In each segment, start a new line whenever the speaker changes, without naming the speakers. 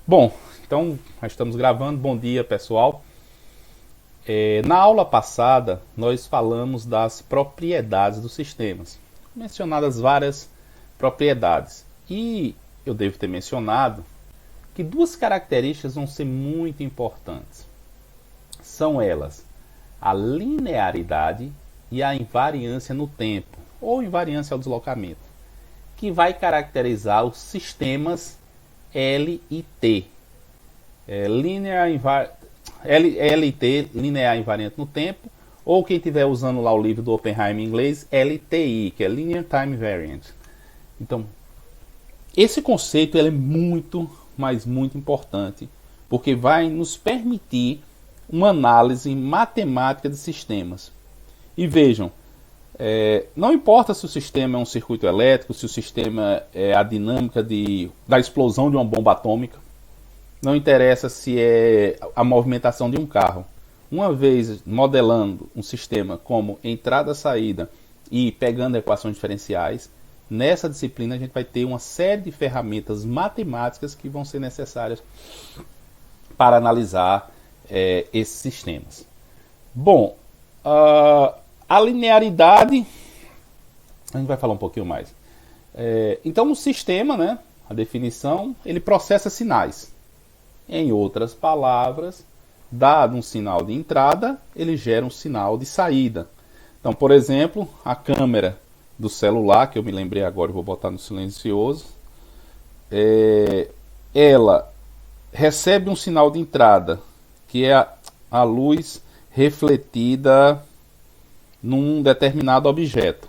Bom, então nós estamos gravando. Bom dia, pessoal. Na aula passada, nós falamos das propriedades dos sistemas, mencionadas várias propriedades. E eu devo ter mencionado que duas características vão ser muito importantes. São elas a linearidade e a invariância no tempo, ou invariância ao deslocamento, que vai caracterizar os sistemas L e T. LT, linear invariante no tempo, ou quem estiver usando lá o livro do Oppenheimer em inglês, LTI, que é Linear Time Invariant. Então, esse conceito ele é muito, mas muito importante, porque vai nos permitir uma análise matemática de sistemas. E vejam, não importa se o sistema é um circuito elétrico, se o sistema é a dinâmica da explosão de uma bomba atômica, não interessa se é a movimentação de um carro. Uma vez modelando um sistema como entrada, saída e pegando equações diferenciais, nessa disciplina a gente vai ter uma série de ferramentas matemáticas que vão ser necessárias para analisar esses sistemas. Bom, a linearidade, a gente vai falar um pouquinho mais. Então o sistema, né, a definição, ele processa sinais. Em outras palavras, dado um sinal de entrada, ele gera um sinal de saída. Então, por exemplo, a câmera do celular, que eu me lembrei agora, eu vou botar no silencioso, ela recebe um sinal de entrada, que é a luz refletida num determinado objeto.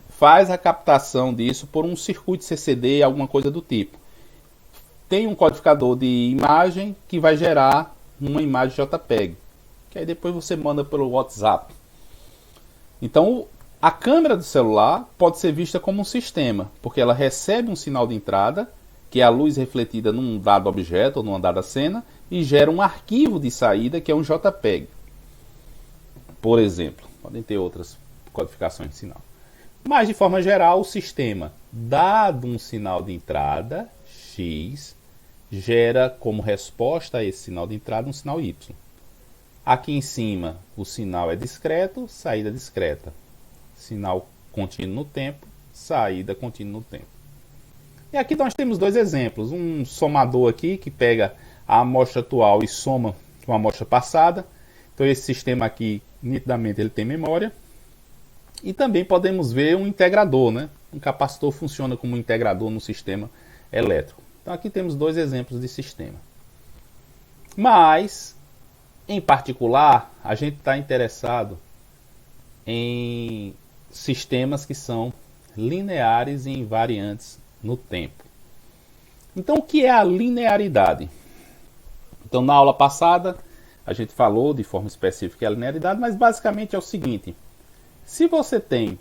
Faz a captação disso por um circuito CCD, alguma coisa do tipo. Tem um codificador de imagem que vai gerar uma imagem JPEG, que aí depois você manda pelo WhatsApp. Então, a câmera do celular pode ser vista como um sistema, porque ela recebe um sinal de entrada, que é a luz refletida num dado objeto ou numa dada cena, e gera um arquivo de saída, que é um JPEG. Por exemplo, podem ter outras codificações de sinal. Mas, de forma geral, o sistema, dado um sinal de entrada, X, gera como resposta a esse sinal de entrada um sinal Y. Aqui em cima o sinal é discreto, saída discreta. Sinal contínuo no tempo, saída contínua no tempo. E aqui nós temos dois exemplos. Um somador aqui que pega a amostra atual e soma com a amostra passada. Então esse sistema aqui, nitidamente, ele tem memória. E também podemos ver um integrador, né? Um capacitor funciona como um integrador no sistema elétrico. Então aqui temos dois exemplos de sistema. Mas, em particular, a gente está interessado em sistemas que são lineares e invariantes no tempo. Então, o que é a linearidade? Então, na aula passada, a gente falou de forma específica a linearidade, mas basicamente é o seguinte: se você tem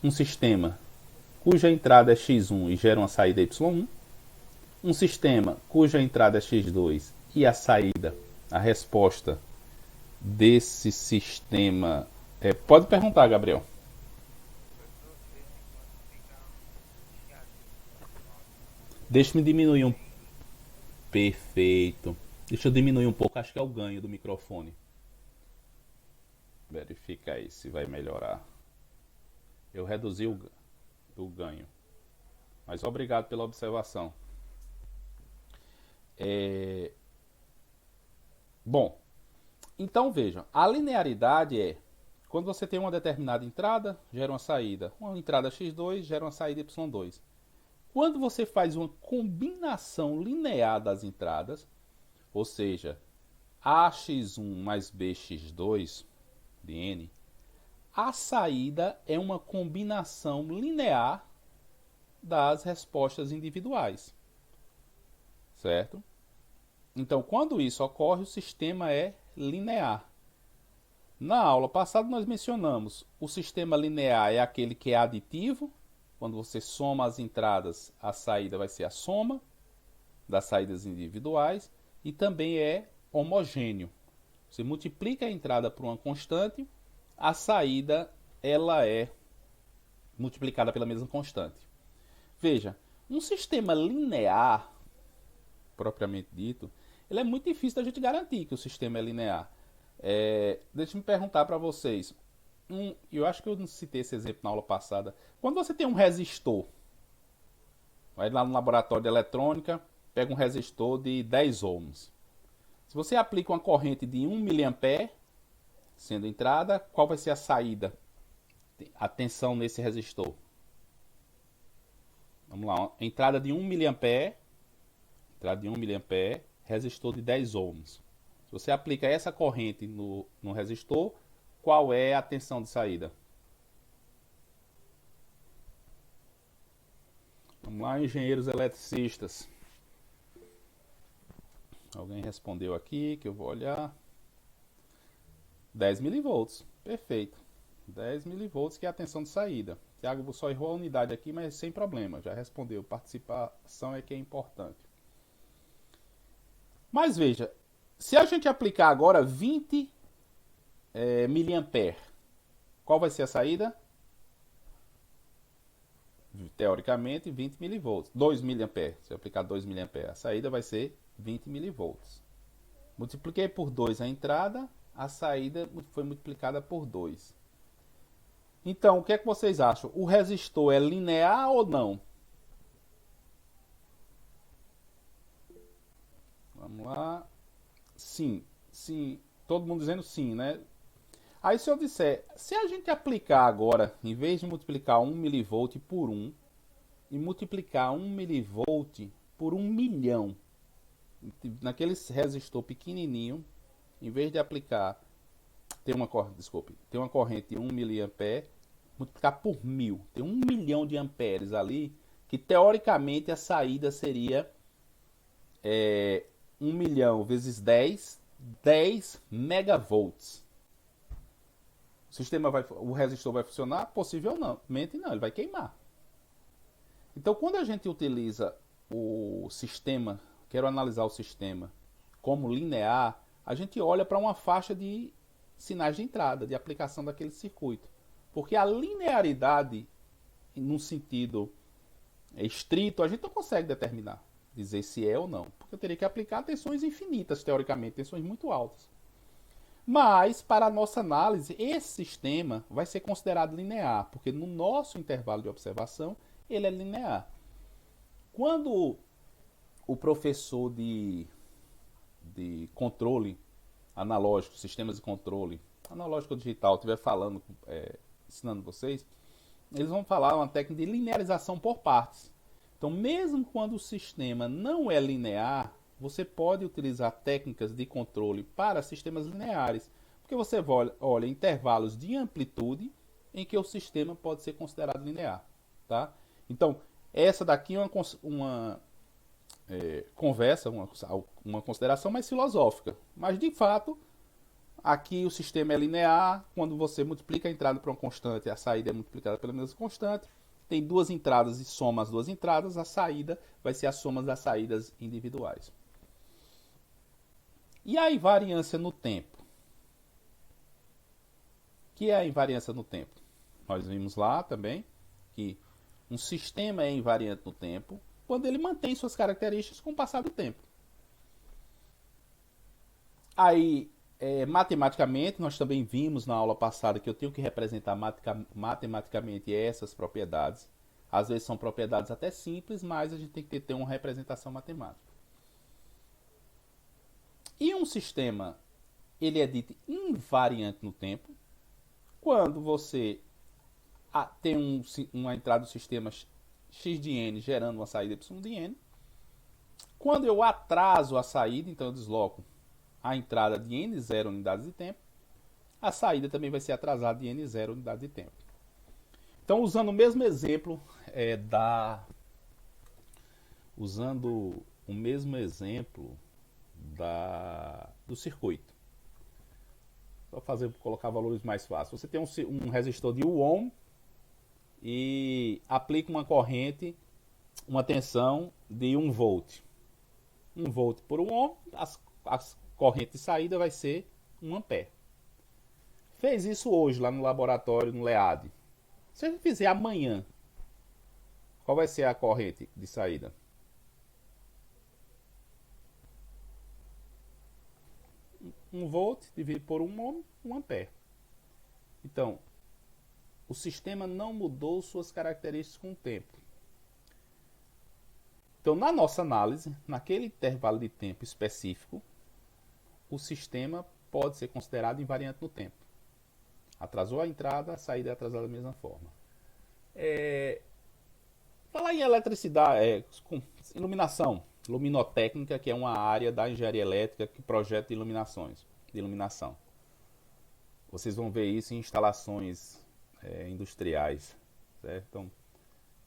um sistema cuja entrada é x1 e gera uma saída y1, um sistema cuja entrada é x2 e a saída, a resposta desse sistema... pode perguntar, Gabriel. Deixa-me diminuir um... Perfeito. Deixa eu diminuir um pouco, acho que é o ganho do microfone. Verifica aí se vai melhorar. Eu reduzi o ganho. Mas obrigado pela observação. Bom, então vejam, a linearidade é quando você tem uma determinada entrada, gera uma saída. Uma entrada x2 gera uma saída y2. Quando você faz uma combinação linear das entradas, ou seja, ax1 mais bx2 de n, a saída é uma combinação linear das respostas individuais. Certo? Então, quando isso ocorre, o sistema é linear. Na aula passada, nós mencionamos o sistema linear é aquele que é aditivo. Quando você soma as entradas, a saída vai ser a soma das saídas individuais. E também é homogêneo. Você multiplica a entrada por uma constante, a saída ela é multiplicada pela mesma constante. Veja, um sistema linear propriamente dito, ele é muito difícil da gente garantir que o sistema é linear. Deixa eu me perguntar para vocês. Eu acho que eu não citei esse exemplo na aula passada. Quando você tem um resistor, vai lá no laboratório de eletrônica, pega um resistor de 10 ohms. Se você aplica uma corrente de 1 mA, sendo entrada, qual vai ser a saída? A tensão nesse resistor. Vamos lá, entrada de 1 mA, resistor de 10 ohms. Se você aplica essa corrente no resistor, qual é a tensão de saída? Vamos lá, engenheiros eletricistas. Alguém respondeu aqui, que eu vou olhar. 10 milivolts, perfeito. 10 milivolts que é a tensão de saída. Tiago só errou a unidade aqui, mas sem problema, já respondeu. Participação é que é importante. Mas veja, se a gente aplicar agora 20 miliampere, qual vai ser a saída? Teoricamente 20 milivolts. 2 miliampere, se eu aplicar 2 miliampere, a saída vai ser 20 milivolts. Multipliquei por 2 a entrada, a saída foi multiplicada por 2. Então, o que é que vocês acham? O resistor é linear ou não? Vamos lá. Sim, sim. Todo mundo dizendo sim, né? Aí se eu disser, se a gente aplicar agora, em vez de multiplicar 1 milivolt por 1, e multiplicar 1 milivolt por 1 milhão, naquele resistor pequenininho, em vez de aplicar, tem uma corrente de 1 miliampere, multiplicar por 1000, tem 1 milhão de amperes ali, que teoricamente a saída seria 1 milhão vezes 10 megavolts. O resistor vai funcionar? Possivelmente não, ele vai queimar. Então, quando a gente utiliza o sistema, quero analisar o sistema como linear, a gente olha para uma faixa de sinais de entrada, de aplicação daquele circuito. Porque a linearidade, num sentido estrito, a gente não consegue determinar, dizer se é ou não. Porque eu teria que aplicar tensões infinitas, teoricamente, tensões muito altas. Mas, para a nossa análise, esse sistema vai ser considerado linear, porque no nosso intervalo de observação, ele é linear. Quando o professor de controle analógico, sistemas de controle analógico digital, estiver falando, ensinando vocês, eles vão falar uma técnica de linearização por partes. Então, mesmo quando o sistema não é linear, você pode utilizar técnicas de controle para sistemas lineares, porque você olha intervalos de amplitude em que o sistema pode ser considerado linear. Tá? Então, essa daqui é uma conversa, uma consideração mais filosófica. Mas, de fato, aqui o sistema é linear. Quando você multiplica a entrada por uma constante, a saída é multiplicada pela mesma constante. Tem duas entradas e soma as duas entradas, a saída vai ser a soma das saídas individuais. E a invariância no tempo? O que é a invariância no tempo? Nós vimos lá também que um sistema é invariante no tempo quando ele mantém suas características com o passar do tempo. Aí, matematicamente, nós também vimos na aula passada que eu tenho que representar matematicamente essas propriedades. Às vezes são propriedades até simples, mas a gente tem que ter uma representação matemática. E um sistema, ele é dito invariante no tempo quando você tem uma entrada do sistema x de n gerando uma saída y de n. Quando eu atraso a saída, então eu desloco a entrada de n0 unidades de tempo, a saída também vai ser atrasada de n0 unidades de tempo. Então, usando o mesmo exemplo do circuito. Vou colocar valores mais fáceis. Você tem um resistor de 1 ohm e aplica uma corrente, uma tensão de 1 volt. 1 volt por 1 ohm, a corrente de saída vai ser 1 ampere. Fez isso hoje lá no laboratório, no LEAD. Se a gente fizer amanhã, qual vai ser a corrente de saída? 1 volt dividido por 1 ohm, 1 ampere. Então, o sistema não mudou suas características com o tempo. Então, na nossa análise, naquele intervalo de tempo específico, o sistema pode ser considerado invariante no tempo. Atrasou a entrada, a saída é atrasada da mesma forma. Falar em eletricidade, iluminação, luminotécnica, que é uma área da engenharia elétrica que projeta iluminações, de iluminação. Vocês vão ver isso em instalações industriais, certo? Então,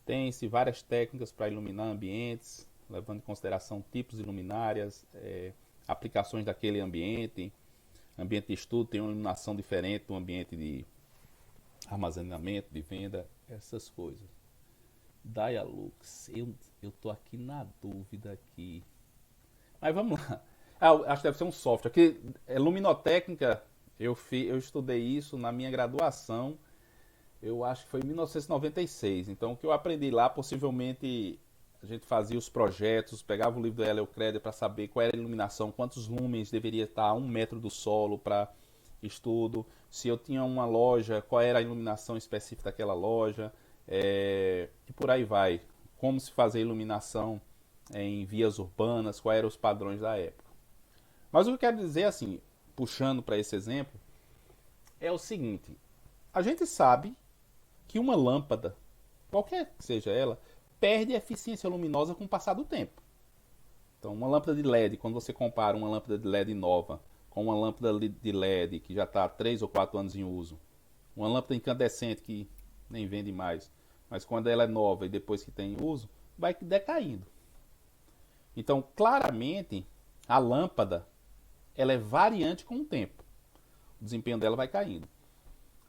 tem-se várias técnicas para iluminar ambientes, levando em consideração tipos de luminárias, aplicações daquele ambiente. Ambiente de estudo tem uma iluminação diferente do ambiente de armazenamento, de venda, essas coisas. Dialux, eu tô aqui na dúvida aqui. Mas vamos lá. Acho que deve ser um software. Aqui, luminotécnica, eu estudei isso na minha graduação. Eu acho que foi em 1996. Então, o que eu aprendi lá, possivelmente, a gente fazia os projetos, pegava o livro do Hélio Creder para saber qual era a iluminação, quantos lumens deveria estar a 1 metro do solo para estudo. Se eu tinha uma loja, qual era a iluminação específica daquela loja. E por aí vai. Como se fazer iluminação em vias urbanas, quais eram os padrões da época. Mas o que eu quero dizer, assim, puxando para esse exemplo, é o seguinte: a gente sabe que uma lâmpada, qualquer que seja ela, perde eficiência luminosa com o passar do tempo. Então, uma lâmpada de LED, quando você compara uma lâmpada de LED nova com uma lâmpada de LED que já está há 3 ou 4 anos em uso, uma lâmpada incandescente que nem vende mais, mas quando ela é nova e depois que tem uso, vai decaindo. Então, claramente, a lâmpada ela é variante com o tempo. O desempenho dela vai caindo.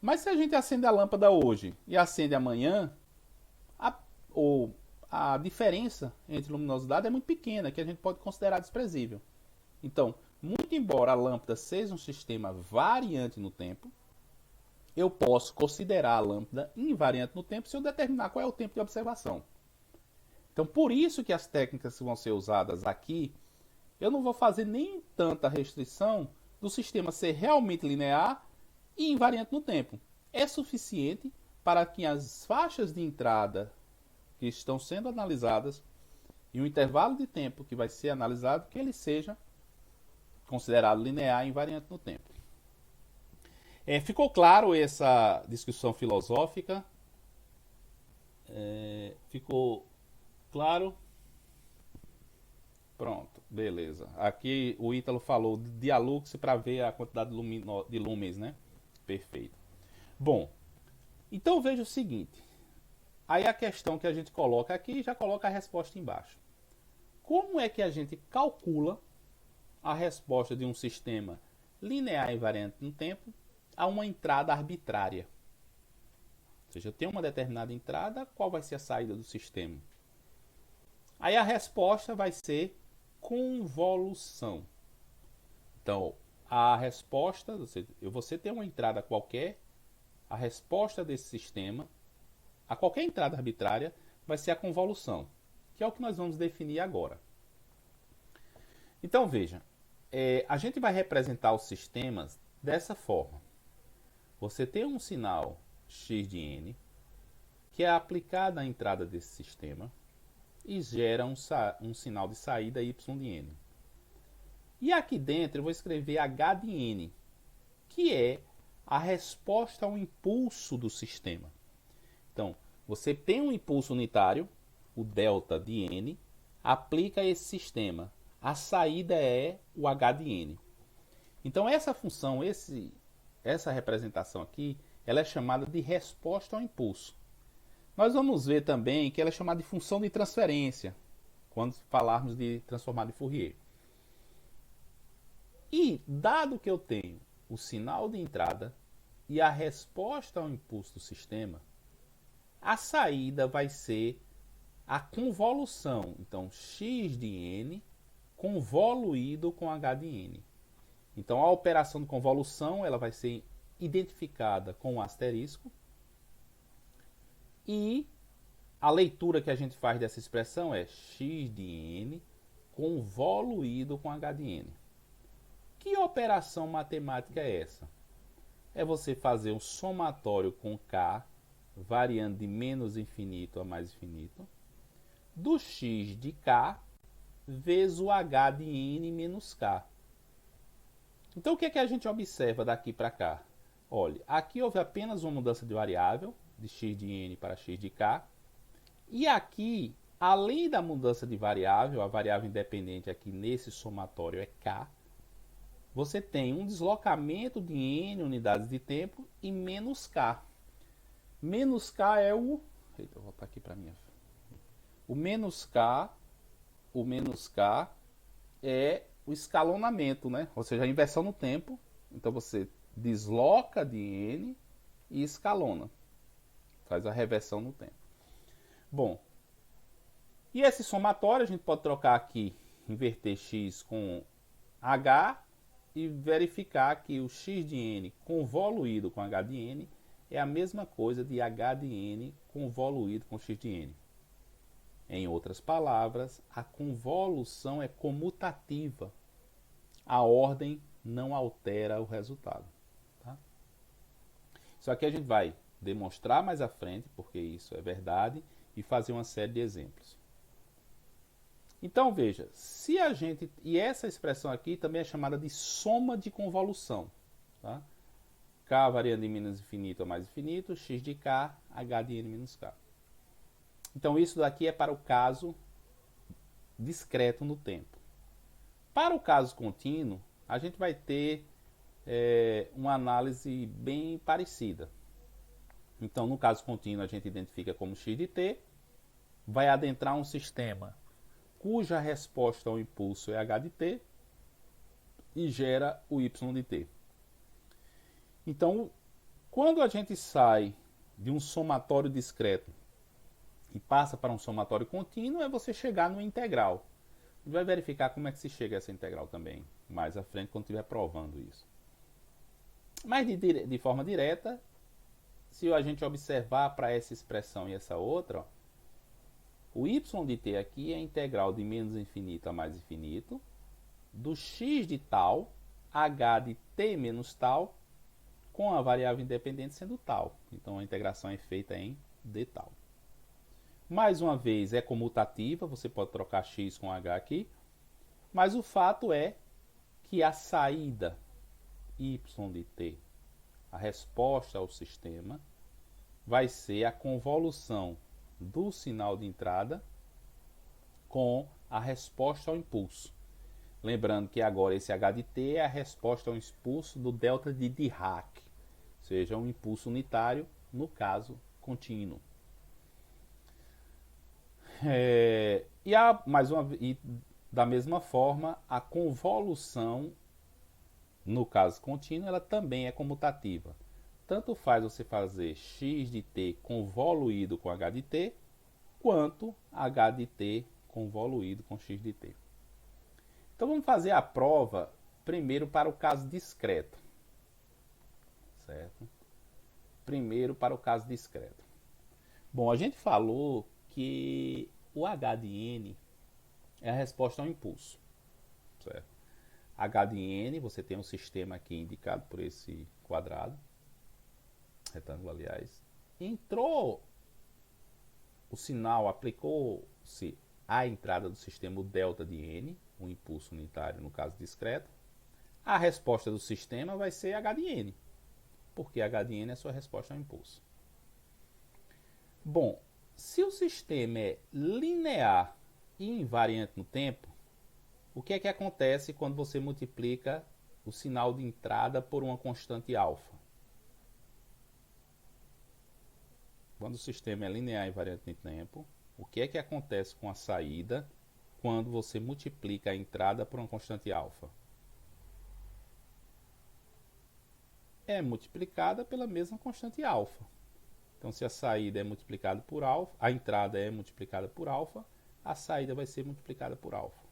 Mas se a gente acende a lâmpada hoje e acende amanhã, a diferença entre luminosidade é muito pequena, que a gente pode considerar desprezível. Então, muito embora a lâmpada seja um sistema variante no tempo, eu posso considerar a lâmpada invariante no tempo se eu determinar qual é o tempo de observação. Então, por isso que as técnicas que vão ser usadas aqui, eu não vou fazer nem tanta restrição do sistema ser realmente linear e invariante no tempo. É suficiente para que as faixas de entrada que estão sendo analisadas e o intervalo de tempo que vai ser analisado, que ele seja considerado linear e invariante no tempo. Ficou claro essa discussão filosófica? Ficou claro? Pronto, beleza. Aqui o Ítalo falou de Dialux para ver a quantidade de lumens, né? Perfeito. Bom, então veja o seguinte. Aí a questão que a gente coloca aqui, já coloca a resposta embaixo. Como é que a gente calcula a resposta de um sistema linear e invariante no tempo a uma entrada arbitrária? Ou seja, eu tenho uma determinada entrada, qual vai ser a saída do sistema? Aí a resposta vai ser convolução. Então, a resposta, você tem uma entrada qualquer, a resposta desse sistema, a qualquer entrada arbitrária, vai ser a convolução, que é o que nós vamos definir agora. Então, veja, a gente vai representar os sistemas dessa forma. Você tem um sinal x de n, que é aplicado à entrada desse sistema, e gera um sinal de saída y de n. E aqui dentro eu vou escrever h de n, que é a resposta ao impulso do sistema. Então, você tem um impulso unitário, o delta de n, aplica a esse sistema. A saída é o h de n. Então, essa função, essa representação aqui, ela é chamada de resposta ao impulso. Nós vamos ver também que ela é chamada de função de transferência, quando falarmos de transformada de Fourier. E, dado que eu tenho o sinal de entrada e a resposta ao impulso do sistema, a saída vai ser a convolução. Então, x de n convoluído com h de n. Então, a operação de convolução ela vai ser identificada com um asterisco. E a leitura que a gente faz dessa expressão é x de n convoluído com h de n. Que operação matemática é essa? É você fazer um somatório com K, variando de menos infinito a mais infinito, do x de K vezes o h de n menos K. Então o que é que a gente observa daqui para cá? Olha, aqui houve apenas uma mudança de variável, de x de n para x de K. E aqui, além da mudança de variável, a variável independente aqui nesse somatório é K, você tem um deslocamento de n unidades de tempo e menos K. Menos K é o... Eita, vou voltar aqui para mim. O menos K é o escalonamento, né? Ou seja, a inversão no tempo. Então você desloca de n e escalona. Faz a reversão no tempo. Bom, e esse somatório a gente pode trocar aqui, inverter x com h e verificar que o x de n convoluído com h de n é a mesma coisa de h de n convoluído com x de n. Em outras palavras, a convolução é comutativa. A ordem não altera o resultado. Tá? Isso aqui a gente vai demonstrar mais à frente, porque isso é verdade, e fazer uma série de exemplos. Então veja, se a gente... E essa expressão aqui também é chamada de soma de convolução. Tá? K variando de menos infinito a mais infinito, x de K, h de n menos K. Então isso daqui é para o caso discreto no tempo. Para o caso contínuo, a gente vai ter uma análise bem parecida. Então, no caso contínuo, a gente identifica como x de t, vai adentrar um sistema cuja resposta ao impulso é h de t e gera o y de t. Então, quando a gente sai de um somatório discreto e passa para um somatório contínuo, é você chegar no integral. A gente vai verificar como é que se chega a essa integral também, mais à frente, quando estiver provando isso. Mas de forma direta, se a gente observar para essa expressão e essa outra, ó, o y de t aqui é a integral de menos infinito a mais infinito, do x de tal, h de t menos tal, com a variável independente sendo tal. Então a integração é feita em d tal. Mais uma vez é comutativa, você pode trocar x com h aqui, mas o fato é que a saída y de t, a resposta ao sistema, vai ser a convolução do sinal de entrada com a resposta ao impulso. Lembrando que agora esse h de t é a resposta ao impulso do delta de Dirac, ou seja, um impulso unitário, no caso contínuo. E da mesma forma, a convolução, no caso contínuo, ela também é comutativa. Tanto faz você fazer x de t convoluído com h de t, quanto h de t convoluído com x de t. Então vamos fazer a prova primeiro para o caso discreto. Certo? Primeiro para o caso discreto. Bom, a gente falou que o h de n é a resposta ao impulso. Certo? H de n, você tem um sistema aqui indicado por esse quadrado, retângulo aliás. Entrou o sinal, aplicou-se à entrada do sistema o delta de n, o impulso unitário no caso discreto. A resposta do sistema vai ser h de n, porque h de n é a sua resposta ao impulso. Bom, se o sistema é linear e invariante no tempo, o que é que acontece quando você multiplica o sinal de entrada por uma constante alfa? Quando o sistema é linear e invariante no tempo, o que é que acontece com a saída quando você multiplica a entrada por uma constante alfa? É multiplicada pela mesma constante alfa. Então, se a saída é multiplicada por alfa, a entrada é multiplicada por alfa, a saída vai ser multiplicada por alfa.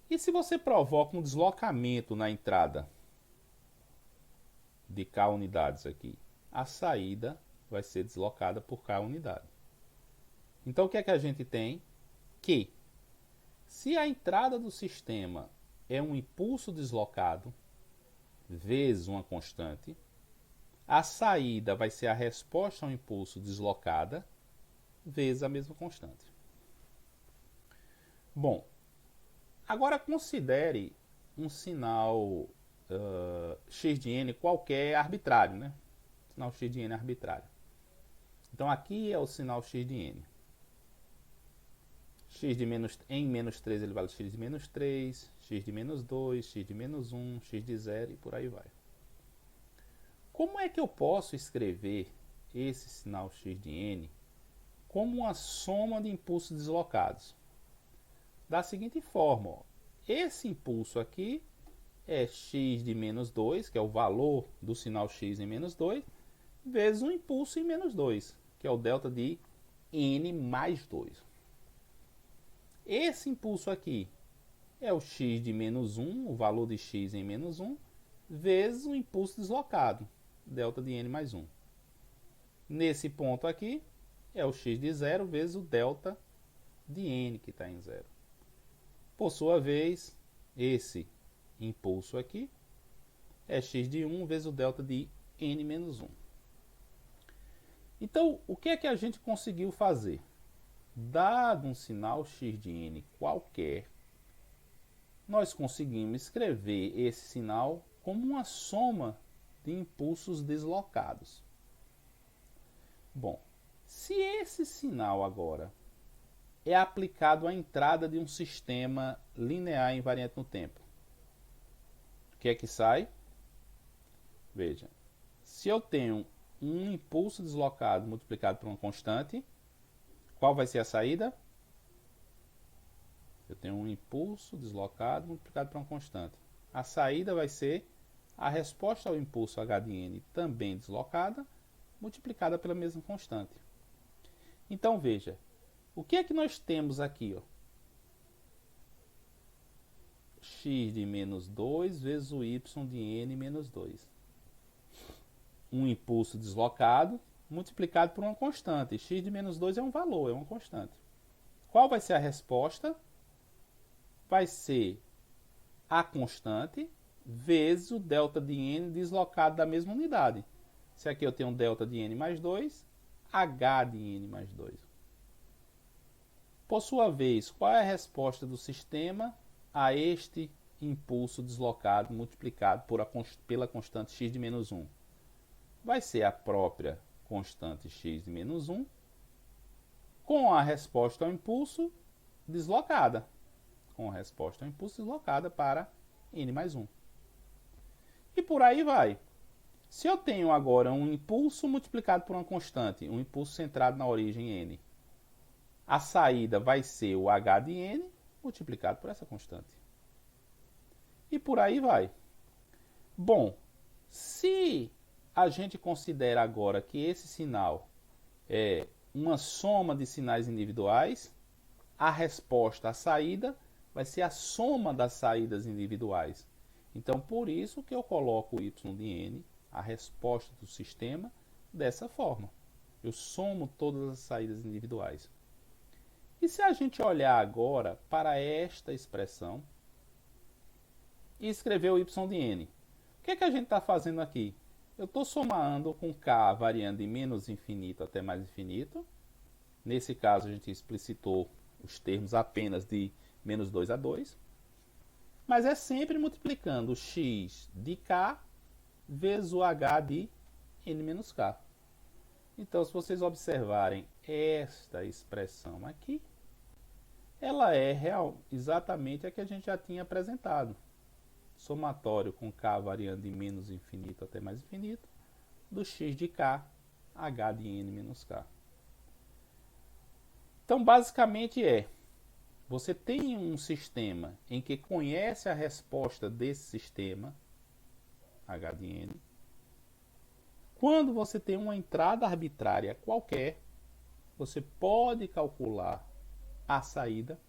E se você provoca um deslocamento na entrada de k unidades aqui, a saída vai ser deslocada por k unidade. Então, o que é que a gente tem? Que se a entrada do sistema é um impulso deslocado vezes uma constante. A saída vai ser a resposta ao impulso deslocada vezes a mesma constante. Bom, agora considere um sinal x de n qualquer arbitrário, né? Sinal x de n arbitrário. Então aqui é o sinal x de n. X de em menos 3 ele vale x de menos 3, x de menos 2, x de menos 1, x de 0 e por aí vai. Como é que eu posso escrever esse sinal x de n como uma soma de impulsos deslocados? Da seguinte forma, ó, esse impulso aqui é x de menos 2, que é o valor do sinal x em menos 2, vezes um impulso em menos 2, que é o delta de n mais 2. Esse impulso aqui é o x de menos 1, o valor de x em menos 1, vezes o impulso deslocado, delta de n mais 1. Nesse ponto aqui, é o x de 0 vezes o delta de n, que está em 0. Por sua vez, esse impulso aqui é x de 1 vezes o delta de n menos 1. Então, o que é que a gente conseguiu fazer? Dado um sinal x de n qualquer, nós conseguimos escrever esse sinal como uma soma de impulsos deslocados. Bom, se esse sinal agora é aplicado à entrada de um sistema linear invariante no tempo, o que é que sai? Veja, se eu tenho um impulso deslocado multiplicado por uma constante, qual vai ser a saída? Eu tenho um impulso deslocado multiplicado por uma constante. A saída vai ser a resposta ao impulso h de n, também deslocada, multiplicada pela mesma constante. Então, veja, o que é que nós temos aqui? Ó? X de menos 2 vezes o y de n menos 2. Um impulso deslocado multiplicado por uma constante. X de menos 2 é um valor, é uma constante. Qual vai ser a resposta? Vai ser a constante vezes o delta de n deslocado da mesma unidade. Se aqui eu tenho um delta de n mais 2, h de n mais 2. Por sua vez, qual é a resposta do sistema a este impulso deslocado multiplicado pela constante x de menos 1? Vai ser a própria constante x de menos 1 com a resposta ao impulso deslocada. Com a resposta ao impulso deslocada para n mais 1. E por aí vai. Se eu tenho agora um impulso multiplicado por uma constante, um impulso centrado na origem n, a saída vai ser o h de n multiplicado por essa constante. E por aí vai. Bom, se a gente considera agora que esse sinal é uma soma de sinais individuais, a resposta à saída vai ser a soma das saídas individuais. Então, por isso que eu coloco o y de n, a resposta do sistema, dessa forma. Eu somo todas as saídas individuais. E se a gente olhar agora para esta expressão e escrever o y de n, o que é que a gente está fazendo aqui? Eu estou somando com k variando de menos infinito até mais infinito. Nesse caso, a gente explicitou os termos apenas de menos 2 a 2. Mas é sempre multiplicando o x de k vezes o h de n menos k. Então, se vocês observarem esta expressão aqui, ela é exatamente a que a gente já tinha apresentado. Somatório com k variando de menos infinito até mais infinito, do x de k, h de n menos k. Então, basicamente você tem um sistema em que conhece a resposta desse sistema, h de n. Quando você tem uma entrada arbitrária qualquer, você pode calcular a saída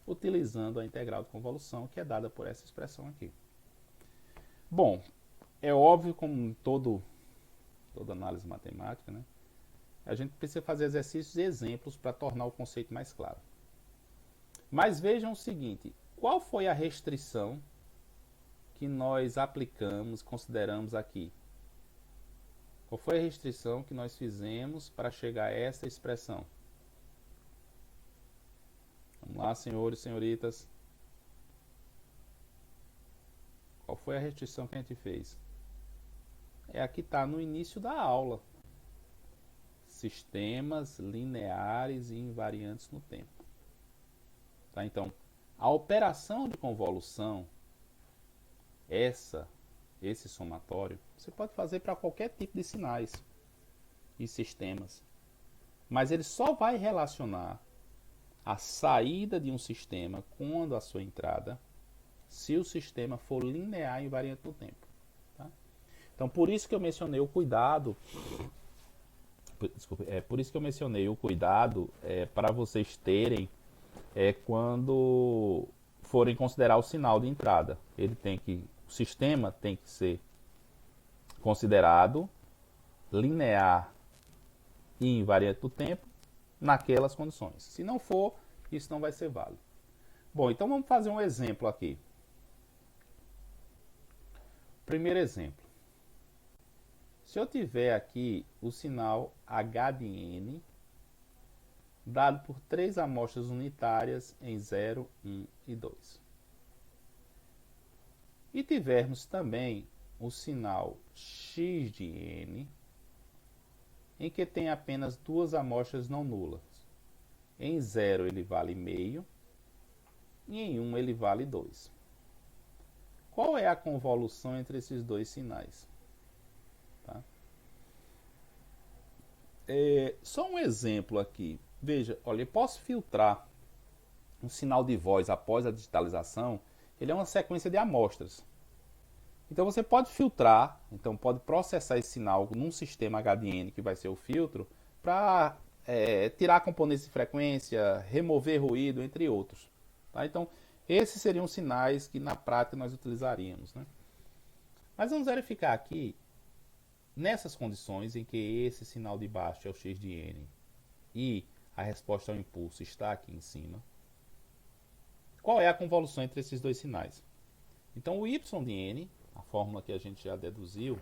utilizando a integral de convolução, que é dada por essa expressão aqui. Bom, é óbvio, como toda análise matemática, né? A gente precisa fazer exercícios e exemplos para tornar o conceito mais claro. Mas vejam o seguinte, qual foi a restrição que nós aplicamos, consideramos aqui? Qual foi a restrição que nós fizemos para chegar a essa expressão? Vamos lá, senhores e senhoritas. Qual foi a restrição que a gente fez? É a que está no início da aula. Sistemas lineares e invariantes no tempo. Tá? Então, a operação de convolução, esse somatório, você pode fazer para qualquer tipo de sinais e sistemas. Mas ele só vai relacionar a saída de um sistema quando a sua entrada, se o sistema for linear e invariante no tempo. Tá? Então, por isso que eu mencionei o cuidado. Por isso que eu mencionei o cuidado para vocês terem quando forem considerar o sinal de entrada. O sistema tem que ser considerado linear e invariante do tempo naquelas condições. Se não for, isso não vai ser válido. Bom, então vamos fazer um exemplo aqui. Primeiro exemplo. Se eu tiver aqui o sinal H de N dado por 3 amostras unitárias em 0, 1 e 2. E tivermos também o sinal X de N, em que tem apenas 2 amostras não nulas. Em 0 ele vale meio e em 1 ele vale 2. Qual é a convolução entre esses dois sinais? Tá? Só um exemplo aqui. Veja, olha, eu posso filtrar um sinal de voz após a digitalização. Ele é uma sequência de amostras. Então você pode filtrar, então pode processar esse sinal num sistema HDN, que vai ser o filtro, para tirar componentes de frequência, remover ruído, entre outros. Tá? Então, esses seriam sinais que na prática nós utilizaríamos. Né? Mas vamos verificar aqui, nessas condições em que esse sinal de baixo é o X de N e a resposta ao impulso está aqui em cima, qual é a convolução entre esses dois sinais? Então o Y de N, a fórmula que a gente já deduziu,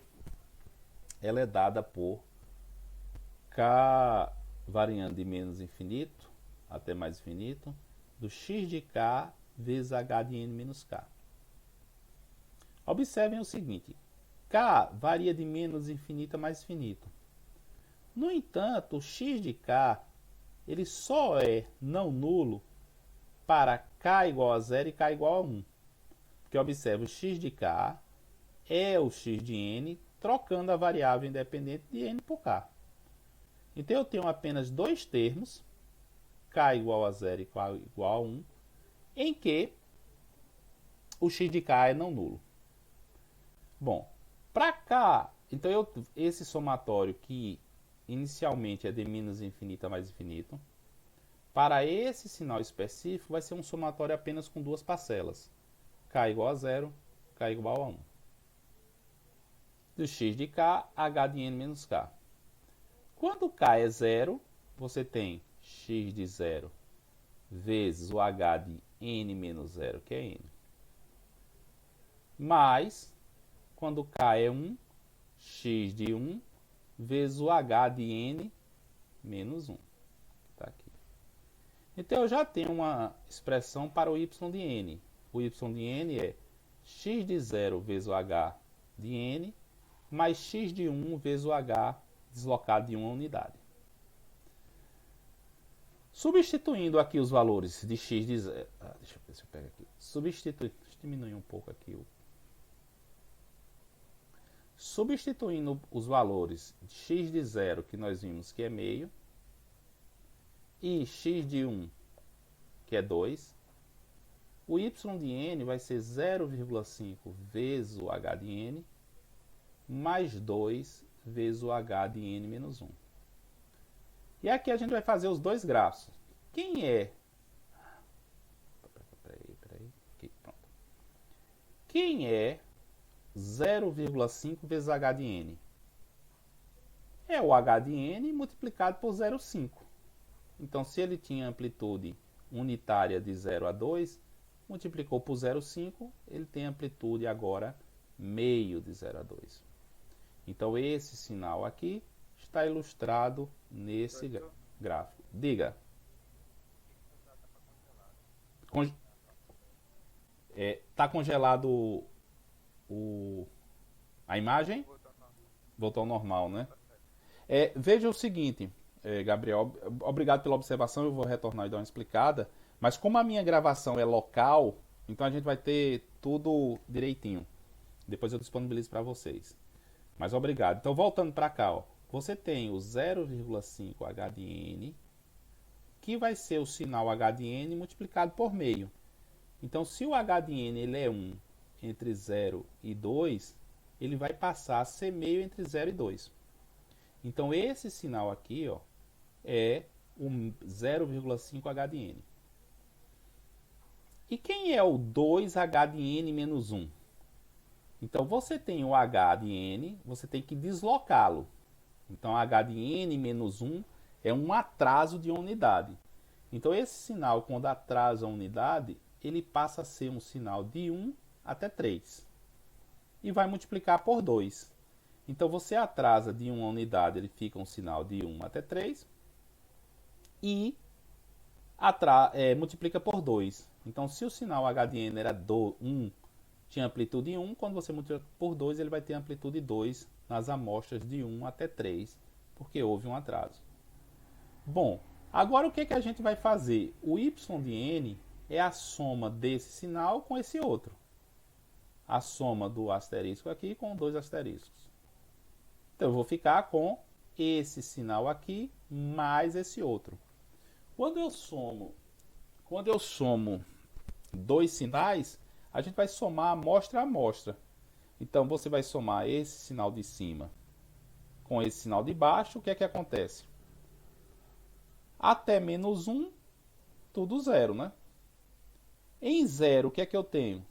ela é dada por K variando de menos infinito até mais infinito, do X de K vezes H de N menos K. Observem o seguinte, K varia de menos infinito a mais infinito. No entanto, o X de K ele só é não nulo para K igual a 0 e K igual a 1. Porque observe, o X de K é o X de N, trocando a variável independente de N por K. Então eu tenho apenas dois termos, K igual a 0 e K igual a 1, em que o X de K é não nulo. Bom, para K, então esse somatório que inicialmente é de menos infinito a mais infinito, para esse sinal específico vai ser um somatório apenas com duas parcelas, K igual a 0, K igual a 1. Do X de K, H de N menos K. Quando K é 0, você tem X de 0 vezes o H de N menos 0, que é N. Mais, quando K é 1, X de 1 vezes o H de N menos 1. Tá aqui. Então eu já tenho uma expressão para o Y de N. O Y de N é X de 0 vezes o H de N mais X de 1 vezes o H deslocado de 1 unidade. Substituindo aqui os valores de X de 0. Deixa eu ver se eu pego aqui. Deixa eu diminuir um pouco aqui. Substituindo os valores de X de 0, que nós vimos que é meio, e X de 1, que é 2, o Y de N vai ser 0,5 vezes o H de N, mais 2 vezes o H de N menos 1. E aqui a gente vai fazer os dois grafos. Quem é... Peraí. Aqui, pronto. Quem é 0,5 vezes H de N? É o H de N multiplicado por 0,5. Então, se ele tinha amplitude unitária de 0 a 2, multiplicou por 0,5, ele tem amplitude agora meio de 0 a 2. Então esse sinal aqui está ilustrado nesse gráfico. Diga. Está congelado a imagem? Voltou ao normal, né? Veja o seguinte, Gabriel, obrigado pela observação, eu vou retornar e dar uma explicada, mas como a minha gravação é local, então a gente vai ter tudo direitinho. Depois eu disponibilizo para vocês. Mas obrigado. Então voltando para cá, ó, você tem o 0,5 H de N, que vai ser o sinal H de N multiplicado por meio. Então se o H de N ele é 1 entre 0 e 2, ele vai passar a ser meio entre 0 e 2. Então esse sinal aqui, ó, é o 0,5 H de N. E quem é o 2H de N menos 1? Então você tem o H de N, você tem que deslocá-lo. Então H de N menos 1 é um atraso de uma unidade. Então esse sinal, quando atrasa a unidade, ele passa a ser um sinal de 1 até 3. E vai multiplicar por 2. Então você atrasa de uma unidade, ele fica um sinal de 1 até 3. E multiplica por 2. Então se o sinal H de N era 1, tinha amplitude 1, quando você multiplica por 2, ele vai ter amplitude 2 nas amostras de 1 até 3, porque houve um atraso. Bom, agora o que a gente vai fazer? O y de n é a soma desse sinal com esse outro. A soma do asterisco aqui com 2 asteriscos. Então eu vou ficar com esse sinal aqui mais esse outro. Quando eu somo dois sinais, a gente vai somar amostra a amostra. Então você vai somar esse sinal de cima com esse sinal de baixo. O que é que acontece? Até menos 1, tudo zero, né? Em zero, o que é que eu tenho?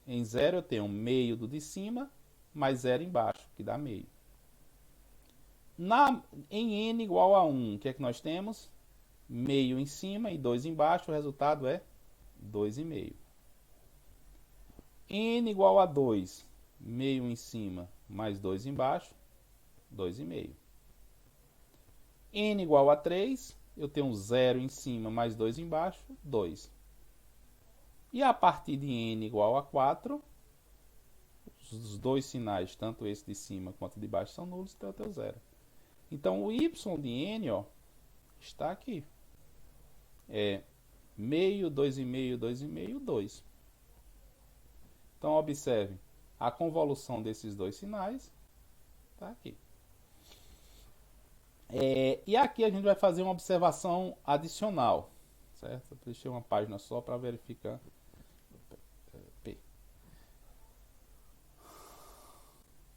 Em zero eu tenho meio do de cima mais zero embaixo, que dá meio. Em n igual a 1, o que é que nós temos? Meio em cima e 2 embaixo, o resultado é 2,5. N igual a 2, meio em cima mais 2 embaixo, 2,5. N igual a 3, eu tenho 0 em cima mais 2 embaixo, 2. E a partir de n igual a 4, os dois sinais, tanto esse de cima quanto de baixo, são nulos, então eu tenho 0. Então o y de n, ó, está aqui. É meio, 2,5, 2,5, 2. Então observe, a convolução desses dois sinais está aqui. E aqui a gente vai fazer uma observação adicional, certo? Eu deixei uma página só para verificar. P.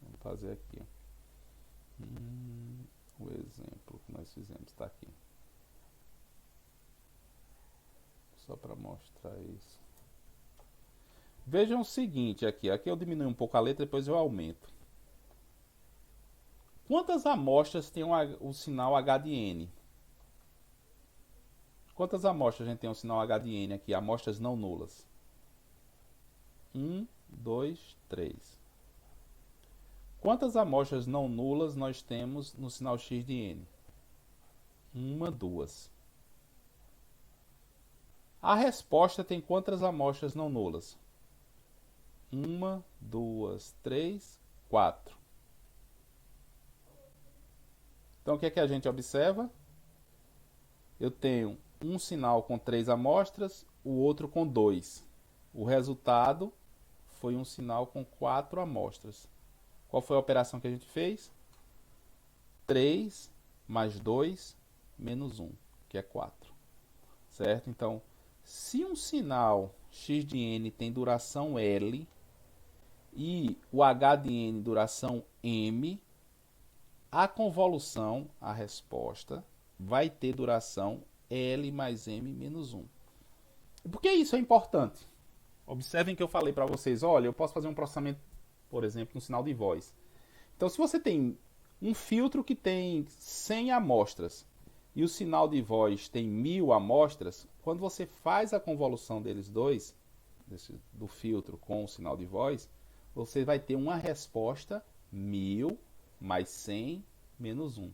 Vamos fazer aqui. O exemplo que nós fizemos está aqui. Só para mostrar isso. Vejam o seguinte aqui. Aqui eu diminuo um pouco a letra, depois eu aumento. Quantas amostras tem o sinal H de N? Quantas amostras a gente tem o sinal H de N aqui? Amostras não nulas. 1, 2, 3. Quantas amostras não nulas nós temos no sinal X de N? 1, 2. A resposta tem quantas amostras não nulas? 1, 2, 3, 4. Então o que é que a gente observa? Eu tenho um sinal com 3 amostras, o outro com 2. O resultado foi um sinal com 4 amostras. Qual foi a operação que a gente fez? 3 mais 2 menos 1, que é 4. Certo? Então, se um sinal X de N tem duração L e o H de N duração M, a convolução, a resposta, vai ter duração L mais M menos 1. E por que isso é importante? Observem que eu falei para vocês, olha, eu posso fazer um processamento, por exemplo, no sinal de voz. Então, se você tem um filtro que tem 100 amostras e o sinal de voz tem 1000 amostras, quando você faz a convolução deles dois, do filtro com o sinal de voz, você vai ter uma resposta 1000 mais 100 menos 1.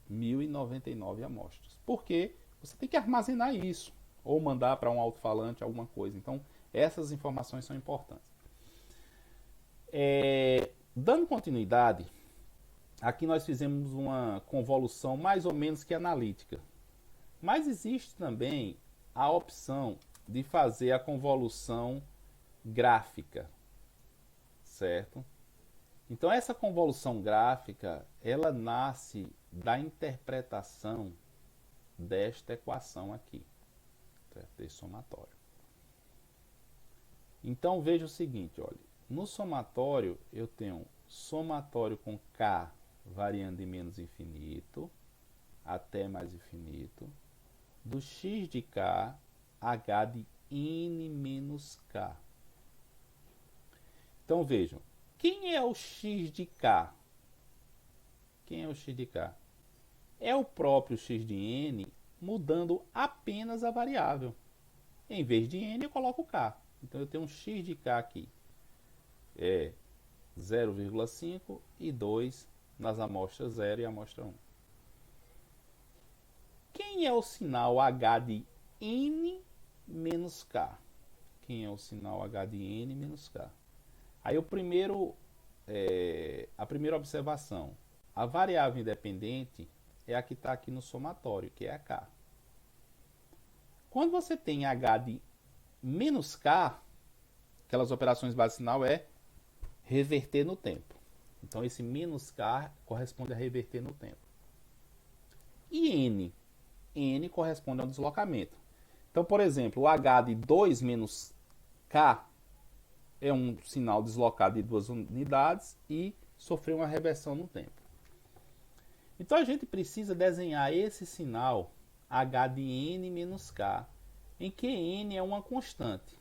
1099 amostras. Porque você tem que armazenar isso, ou mandar para um alto-falante alguma coisa. Então, essas informações são importantes. Dando continuidade, aqui nós fizemos uma convolução mais ou menos que analítica. Mas existe também a opção de fazer a convolução gráfica, certo? Então essa convolução gráfica, ela nasce da interpretação desta equação aqui, certo? Desse somatório. Então veja o seguinte, olha, no somatório eu tenho somatório com K variando de menos infinito até mais infinito, do x de K, H de N menos K. Então vejam, quem é o x de K? Quem é o x de K? É o próprio x de N mudando apenas a variável. Em vez de N eu coloco K. Então eu tenho um x de K aqui. É 0,5 e 2 nas amostras 0 e amostra 1. Quem é o sinal H de N menos K? Quem é o sinal H de N menos K? Aí a primeira observação. A variável independente é a que está aqui no somatório, que é a K. Quando você tem H de menos K, aquelas operações base sinal é reverter no tempo. Então esse menos K corresponde a reverter no tempo. E N? N corresponde ao deslocamento. Então, por exemplo, o H de 2 menos K é um sinal deslocado de 2 unidades e sofreu uma reversão no tempo. Então a gente precisa desenhar esse sinal H de N menos K, em que N é uma constante.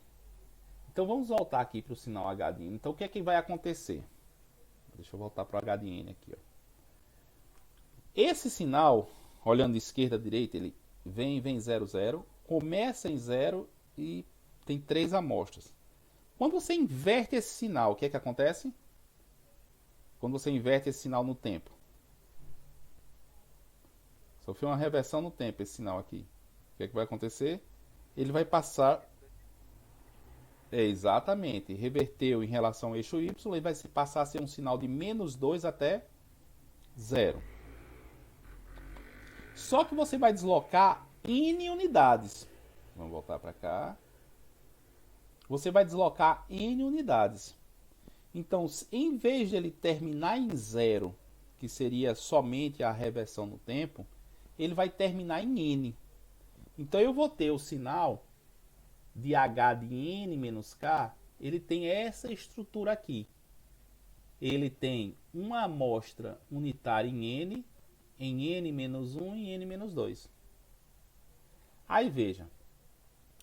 Então vamos voltar aqui para o sinal H de N. Então o que é que vai acontecer? Deixa eu voltar para o H de N aqui. Ó. Esse sinal, olhando de esquerda a direita, ele vem 0, 0, começa em 0 e tem 3 amostras. Quando você inverte esse sinal, o que é que acontece? Quando você inverte esse sinal no tempo. Sofreu uma reversão no tempo esse sinal aqui. O que é que vai acontecer? Ele vai passar... exatamente. Reverteu em relação ao eixo Y, ele vai passar a ser um sinal de menos 2 até 0. Só que você vai deslocar N unidades. Vamos voltar para cá. Você vai deslocar N unidades. Então, em vez de ele terminar em 0, que seria somente a reversão no tempo, ele vai terminar em N. Então eu vou ter o sinal de H de N menos K, ele tem essa estrutura aqui. Ele tem uma amostra unitária em N menos 1 e N menos 2. Aí veja,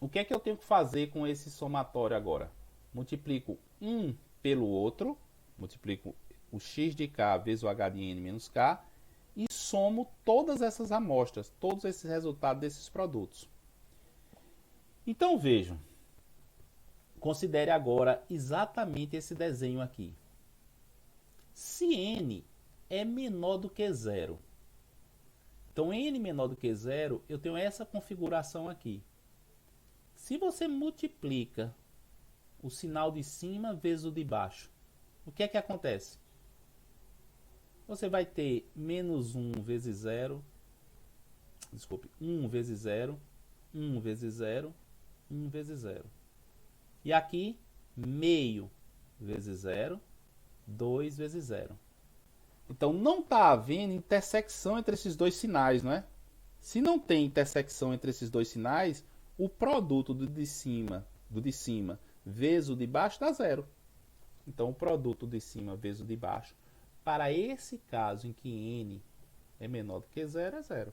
o que é que eu tenho que fazer com esse somatório agora? Multiplico um pelo outro, multiplico o x de K vezes o H de N menos K e somo todas essas amostras, todos esses resultados desses produtos. Então vejam, considere agora exatamente esse desenho aqui. Se N é menor do que 0, então N menor do que 0, eu tenho essa configuração aqui. Se você multiplica o sinal de cima vezes o de baixo, o que é que acontece? Você vai ter menos 1 vezes 0, desculpe, 1 vezes 0, 1 vezes 0, 1 vezes 0. E aqui, meio vezes 0, 2 vezes 0. Então não está havendo intersecção entre esses dois sinais, não é? Se não tem intersecção entre esses dois sinais, o produto do de cima vezes o de baixo dá 0. Então o produto de cima vezes o de baixo, para esse caso em que N é menor do que 0, é 0.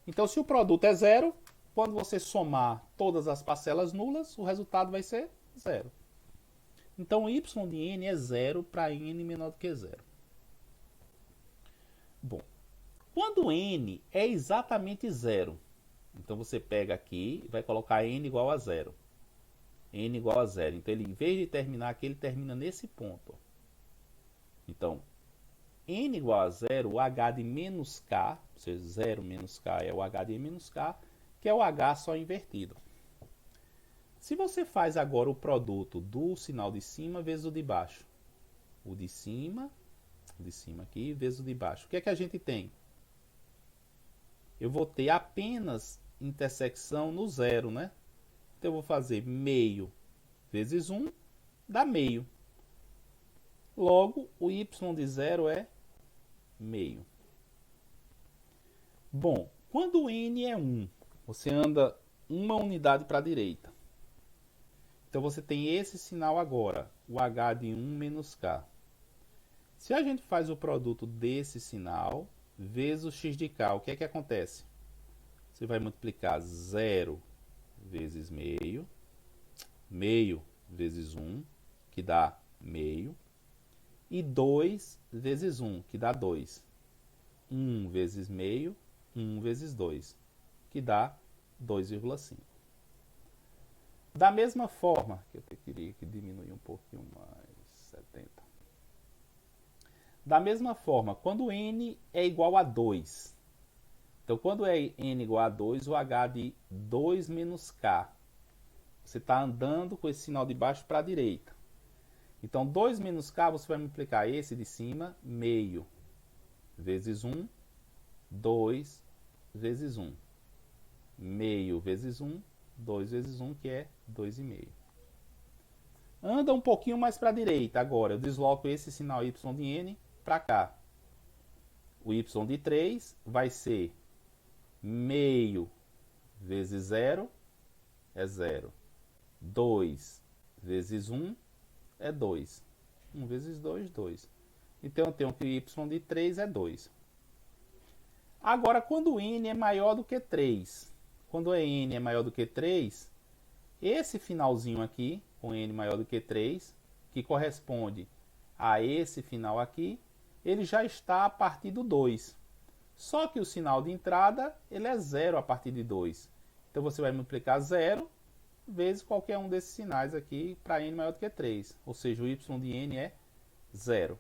Então se o produto é 0, quando você somar todas as parcelas nulas, o resultado vai ser 0. Então y de N é 0 para N menor do que 0. Bom, quando N é exatamente 0, então você pega aqui e vai colocar N igual a 0. n igual a zero. Então, ele, em vez de terminar aqui, ele termina nesse ponto. Então, n igual a zero, o h de menos k, ou seja, 0 menos k é o h de menos k, que é o h só invertido. Se você faz agora o produto do sinal de cima vezes o de baixo, o de cima aqui vezes o de baixo, o que é que a gente tem? Eu vou ter apenas intersecção no zero, né? Então eu vou fazer meio vezes 1 dá meio. Logo, o y de zero é meio. Bom, quando o n é 1, você anda uma unidade para a direita. Então você tem esse sinal agora, o h de 1 menos k. Se a gente faz o produto desse sinal vezes o x de k, o que é que acontece? Você vai multiplicar 0 vezes meio, meio vezes 1, que dá meio, e 2 vezes 1, que dá 2. 1 vezes meio, 1 vezes 2, que dá 2,5. Da mesma forma, que eu teria que diminuir um pouquinho mais, 70. Da mesma forma, quando n é igual a 2, então quando é n igual a 2, o h de 2 menos k, você está andando com esse sinal de baixo para a direita. Então 2 menos k, você vai multiplicar esse de cima, meio, vezes 1, 2 vezes 1. Meio vezes 1, 2 vezes 1, que é 2,5. Anda um pouquinho mais para a direita. Agora eu desloco esse sinal y de n para cá. O y de 3 vai ser meio vezes 0 é 0. 2 vezes 1 é 2. 1 vezes 2, 2. Então eu tenho que o y de 3 é 2. Agora, quando n é maior do que 3, quando n é maior do que 3, esse finalzinho aqui, com n maior do que 3, que corresponde a esse final aqui, ele já está a partir do 2. Só que o sinal de entrada, ele é 0 a partir de 2. Então você vai multiplicar 0 vezes qualquer um desses sinais aqui para n maior do que 3. Ou seja, o y de n é 0.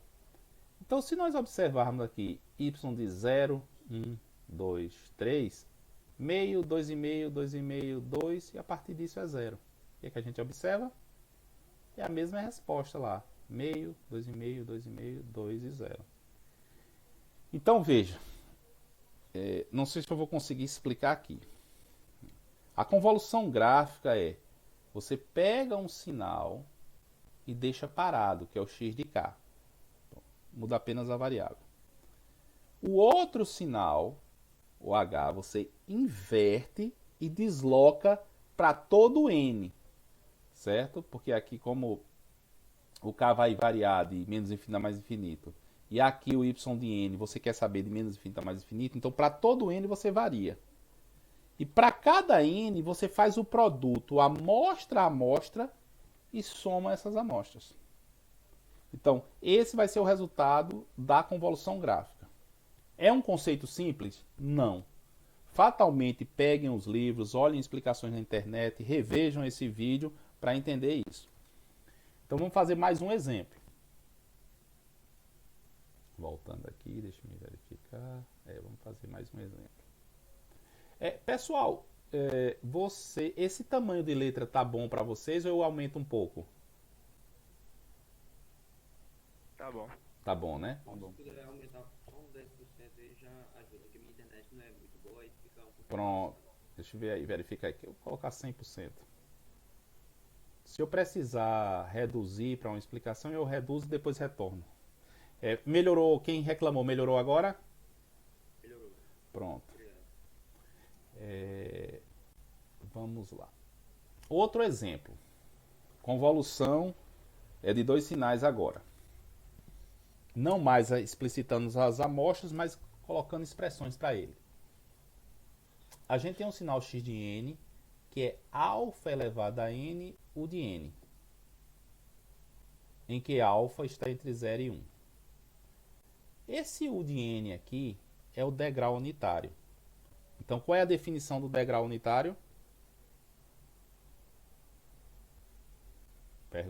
Então, se nós observarmos aqui y de 0, 1, 2, 3, meio, 2,5, 2,5, 2, e a partir disso é 0. O que é que a gente observa? É a mesma resposta lá. Meio, 2,5, 2,5, 2 e 0. Então, veja. Não sei se eu vou conseguir explicar aqui. A convolução gráfica é: você pega um sinal e deixa parado, que é o x de k. Muda apenas a variável. O outro sinal, o h, você inverte e desloca para todo o n, certo? Porque aqui, como o k vai variar de menos infinito a mais infinito, e aqui o y de n você quer saber de menos infinito a mais infinito, então para todo n você varia. E para cada n você faz o produto amostra a amostra e soma essas amostras. Então, esse vai ser o resultado da convolução gráfica. É um conceito simples? Não. Fatalmente peguem os livros, olhem explicações na internet, revejam esse vídeo para entender isso. Então vamos fazer mais um exemplo. Voltando aqui, deixa eu me verificar. Vamos fazer mais um exemplo. Pessoal, esse tamanho de letra tá bom para vocês ou eu aumento um pouco?
Tá bom.
Tá bom, né?
Se puder aumentar só um 10% aí já ajuda, porque minha internet não é muito boa e fica um pouco...
Pronto. Deixa eu ver aí, verificar aqui. Eu vou colocar 100%. Se eu precisar reduzir para uma explicação, eu reduzo e depois retorno. Melhorou? Quem reclamou, melhorou agora?
Melhorou.
Pronto.
Obrigado.
Vamos lá. Outro exemplo. Convolução é de dois sinais agora. Não mais explicitando as amostras, mas colocando expressões para ele. A gente tem um sinal x de n, que é alfa elevado a n, u de n, em que alfa está entre 0 e 1. Esse u de n aqui é o degrau unitário. Então, qual é a definição do degrau unitário?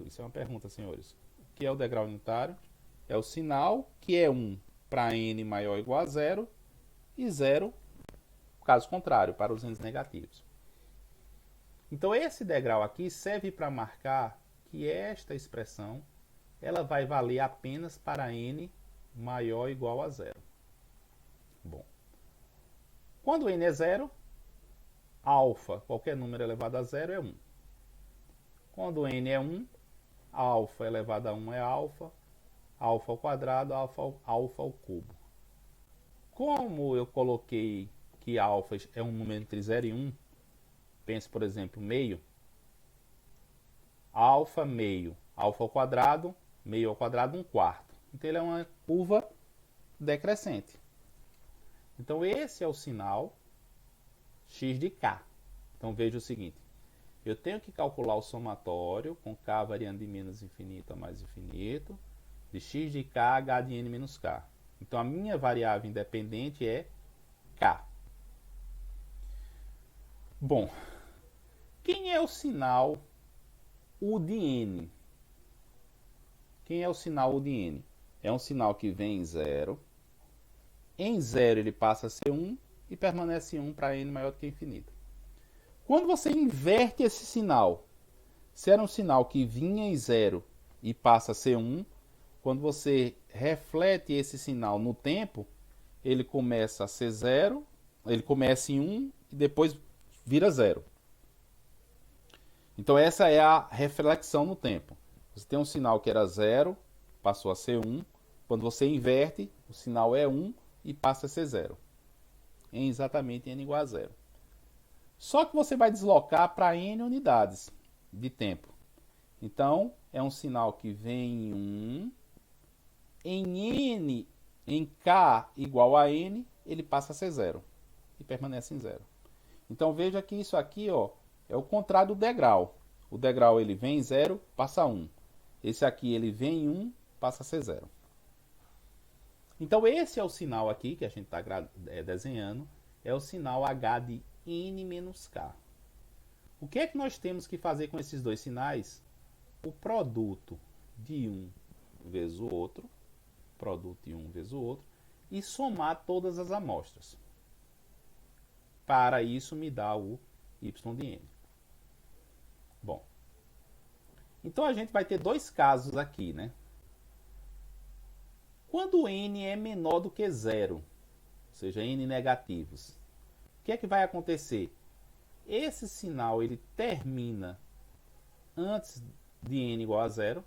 Isso é uma pergunta, senhores. O que é o degrau unitário? É o sinal que é 1 para n maior ou igual a 0 e 0, caso contrário, para os n's negativos. Então esse degrau aqui serve para marcar que esta expressão ela vai valer apenas para n maior ou igual a 0. Bom, quando n é 0, alfa, qualquer número elevado a 0 é 1. Quando n é 1, alfa elevado a 1 é alfa ao quadrado, alfa ao cubo. Como eu coloquei que alfa é um número entre 0 e 1, pense, por exemplo, meio. Meio. Alfa ao quadrado, meio ao quadrado, 1/4. Então ele é uma curva decrescente. Então esse é o sinal x de k. Então veja o seguinte. Eu tenho que calcular o somatório com k variando de menos infinito a mais infinito, de x de k, h de n menos k. Então a minha variável independente é k. Bom, quem é o sinal U de n? Quem é o sinal U de n? É um sinal que vem em 0. Em 0 ele passa a ser 1 e permanece 1 para n maior do que infinito. Quando você inverte esse sinal, se era um sinal que vinha em 0 e passa a ser 1, quando você reflete esse sinal no tempo, ele começa a ser 0, ele começa em 1 e depois vira 0. Então essa é a reflexão no tempo. Você tem um sinal que era 0, passou a ser 1. Quando você inverte, o sinal é 1 e passa a ser 0. Em exatamente n igual a 0. Só que você vai deslocar para n unidades de tempo. Então, é um sinal que vem em 1. Em n, em k igual a n, ele passa a ser 0. E permanece em 0. Então, veja que isso aqui, ó, é o contrário do degrau. O degrau ele vem em 0, passa a 1. Esse aqui ele vem em 1, passa a ser 0. Então esse é o sinal aqui que a gente está desenhando. É o sinal H de n menos k. O que é que nós temos que fazer com esses dois sinais? O produto de um vezes o outro. Produto de um vezes o outro. E somar todas as amostras. Para isso me dá o y de n. Bom, então a gente vai ter dois casos aqui, né? Quando n é menor do que 0, ou seja, n negativos, o que é que vai acontecer? Esse sinal ele termina antes de n igual a 0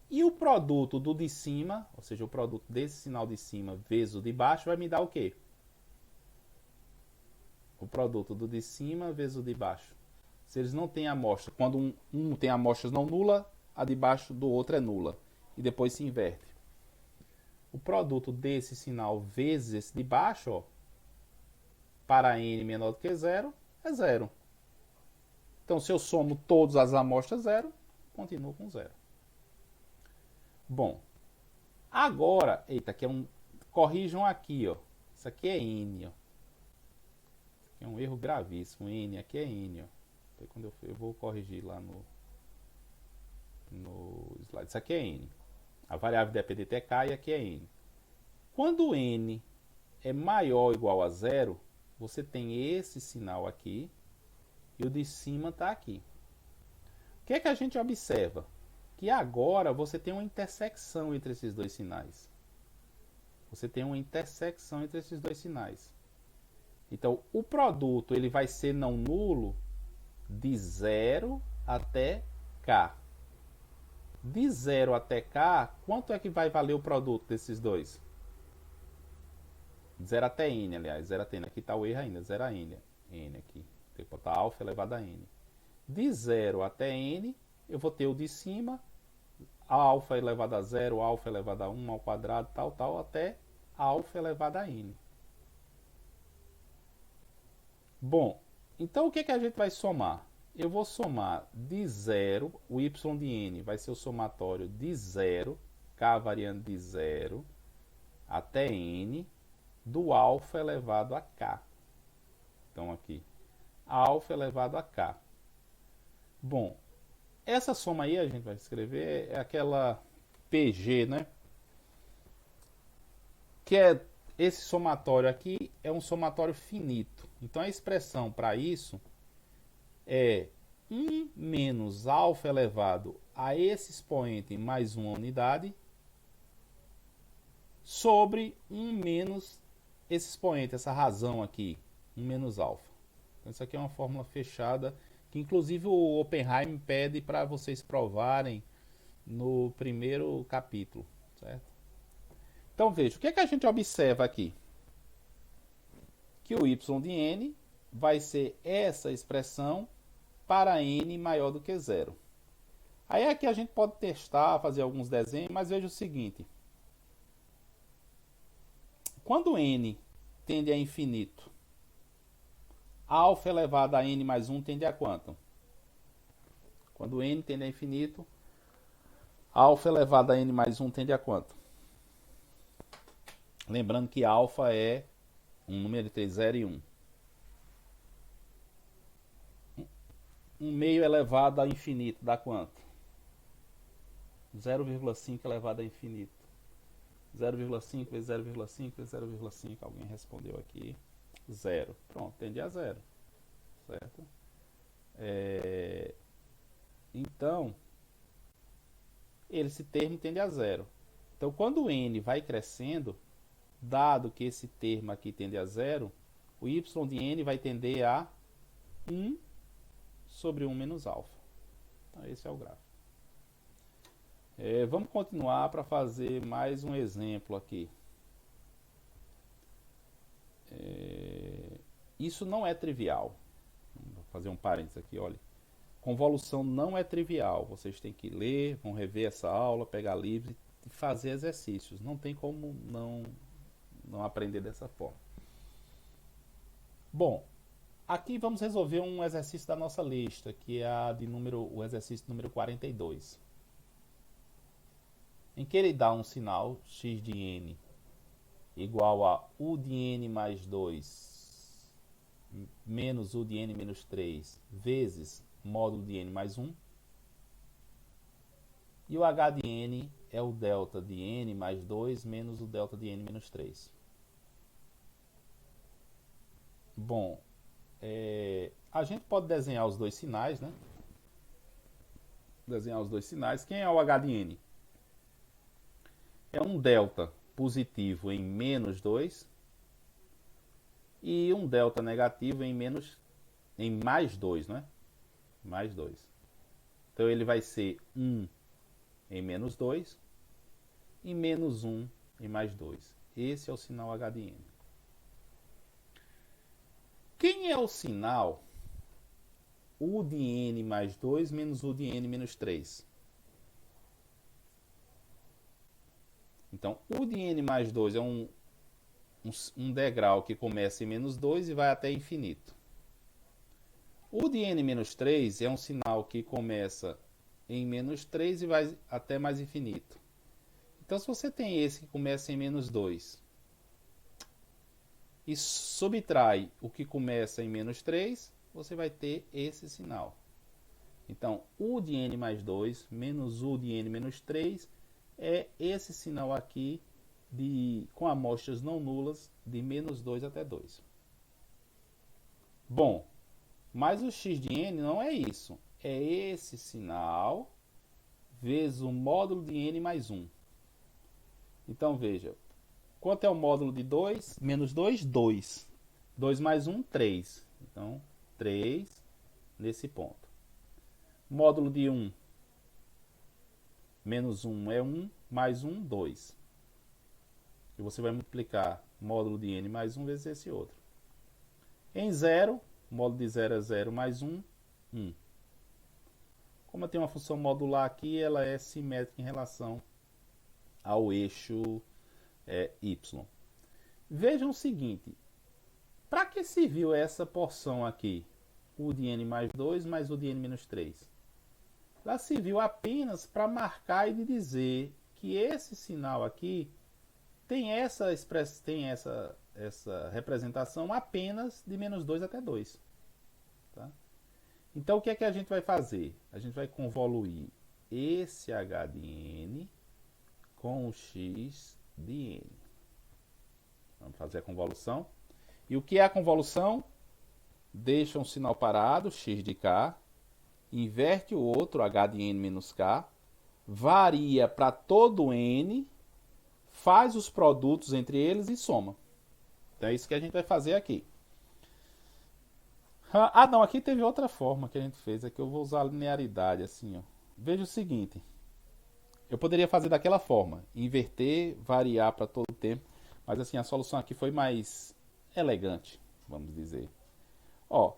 e o produto do de cima, ou seja, o produto desse sinal de cima vezes o de baixo vai me dar o quê? O produto do de cima vezes o de baixo. Se eles não têm amostra, quando um tem amostras não nula, a de baixo do outro é nula. E depois se inverte. O produto desse sinal vezes esse de baixo, ó, para n menor do que 0, é 0. Então, se eu somo todas as amostras 0, continuo com 0. Bom, agora, eita, aqui é corrijam aqui, ó. Isso aqui é n, ó. Isso aqui é um erro gravíssimo. N, aqui é n, ó. Quando eu vou corrigir lá no slide. Isso aqui é n. A variável dependente é k e aqui é n. Quando n é maior ou igual a 0, você tem esse sinal aqui e o de cima está aqui. O que é que a gente observa? Que agora você tem uma intersecção entre esses dois sinais. Você tem uma intersecção entre esses dois sinais. Então, o produto ele vai ser não nulo de 0 até k. De 0 até k, quanto é que vai valer o produto desses dois? 0 até n, aliás. 0 até n. Aqui está o erro ainda. 0 a n. N aqui. Tem que botar alfa elevado a n. De 0 até n, eu vou ter o de cima. Alfa elevado a 0, alfa elevado a 1 ao quadrado, tal, até alfa elevado a n. Bom, então o que, que a gente vai somar? Eu vou somar de 0, o y de n vai ser o somatório de 0, k variando de 0 até n, do alfa elevado a k. Então aqui, alfa elevado a k. Bom, essa soma aí a gente vai escrever é aquela PG, né? Que é esse somatório aqui é um somatório finito. Então a expressão para isso é 1 menos alfa elevado a esse expoente mais uma unidade sobre 1 menos esse expoente, essa razão aqui, 1 menos alfa. Então isso aqui é uma fórmula fechada que inclusive o Oppenheim pede para vocês provarem no primeiro capítulo, certo? Então veja, o que é que a gente observa aqui? Que o y de n vai ser essa expressão para n maior do que zero. Aí aqui a gente pode testar, fazer alguns desenhos, mas veja o seguinte. Quando n tende a infinito, alfa elevado a n mais 1 tende a quanto? Quando n tende a infinito, alfa elevado a n mais 1 tende a quanto? Lembrando que alfa é um número entre 0 e 1. 1 meio elevado a infinito dá quanto? 0,5 elevado a infinito. 0,5 vezes 0,5 vezes 0,5. Alguém respondeu aqui. 0. Pronto, tende a 0. Certo? Então, esse termo tende a 0. Então, quando o n vai crescendo, dado que esse termo aqui tende a 0, o y de n vai tender a 1 sobre 1 menos alfa. Então, esse é o gráfico. Vamos continuar para fazer mais um exemplo aqui. Isso não é trivial. Vou fazer um parênteses aqui, olha. Convolução não é trivial. Vocês têm que ler, vão rever essa aula, pegar livros e fazer exercícios. Não tem como não aprender dessa forma. Bom, aqui vamos resolver um exercício da nossa lista, que é o exercício número 42. Em que ele dá um sinal x de n igual a u de n mais 2 menos u de n menos 3 vezes módulo de n mais 1. E o h de n é o delta de n mais 2 menos o delta de n menos 3. Bom, a gente pode desenhar os dois sinais, né? Desenhar os dois sinais. Quem é o h de n? É um delta positivo em menos 2 e um delta negativo em mais 2, né? Mais 2. Então ele vai ser 1 em menos 2 e menos 1 em mais 2. Esse é o sinal h de n. Quem é o sinal u de n mais 2 menos u de n menos 3? Então, u de n mais 2 é um degrau que começa em menos 2 e vai até infinito. U de n menos 3 é um sinal que começa em menos 3 e vai até mais infinito. Então, se você tem esse que começa em menos 2 e subtrai o que começa em menos 3, você vai ter esse sinal. Então, u de n mais 2 menos u de n menos 3 é esse sinal aqui com amostras não nulas de menos 2 até 2. Bom, mas o x de n não é isso. É esse sinal vezes o módulo de n mais 1. Então, veja. Quanto é o módulo de 2? Menos 2, 2. 2 mais 1, 3. Então, 3 nesse ponto. Módulo de 1. Menos 1 é 1, mais 1, 2. E você vai multiplicar módulo de n mais 1 vezes esse outro. Em 0, módulo de 0 é 0 mais 1, 1. Como eu tenho uma função modular aqui, ela é simétrica em relação ao eixo y. Vejam o seguinte. Para que serviu essa porção aqui? U de n mais 2 mais U de n menos 3. Ela serviu apenas para marcar e dizer que esse sinal aqui tem essa representação apenas de menos 2 até 2. Tá? Então o que é que a gente vai fazer? A gente vai convoluir esse H de N com o X de N. Vamos fazer a convolução. E o que é a convolução? Deixa um sinal parado, X de K, inverte o outro, H de N menos K, varia para todo N, faz os produtos entre eles e soma. Então é isso que a gente vai fazer aqui. Ah, não, aqui teve outra forma que a gente fez, é que eu vou usar a linearidade assim, ó. Veja o seguinte, eu poderia fazer daquela forma, inverter, variar para todo o tempo, mas assim, a solução aqui foi mais elegante, vamos dizer. Ó,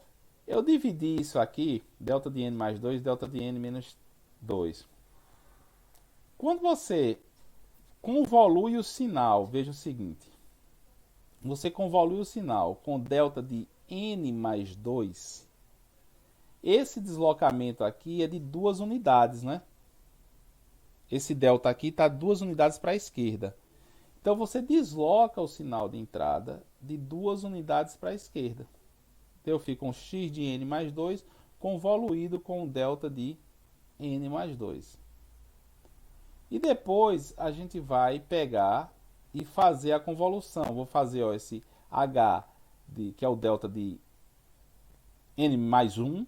eu dividi isso aqui, delta de n mais 2, delta de n menos 2. Quando você convolui o sinal, veja o seguinte, você convolui o sinal com delta de n mais 2, esse deslocamento aqui é de 2 unidades, né? Esse delta aqui está 2 unidades para a esquerda. Então você desloca o sinal de entrada de 2 unidades para a esquerda. Então eu fico com x de n mais 2 convoluído com o delta de n mais 2. E depois a gente vai pegar e fazer a convolução. Vou fazer ó, esse h, que é o delta de n mais 1,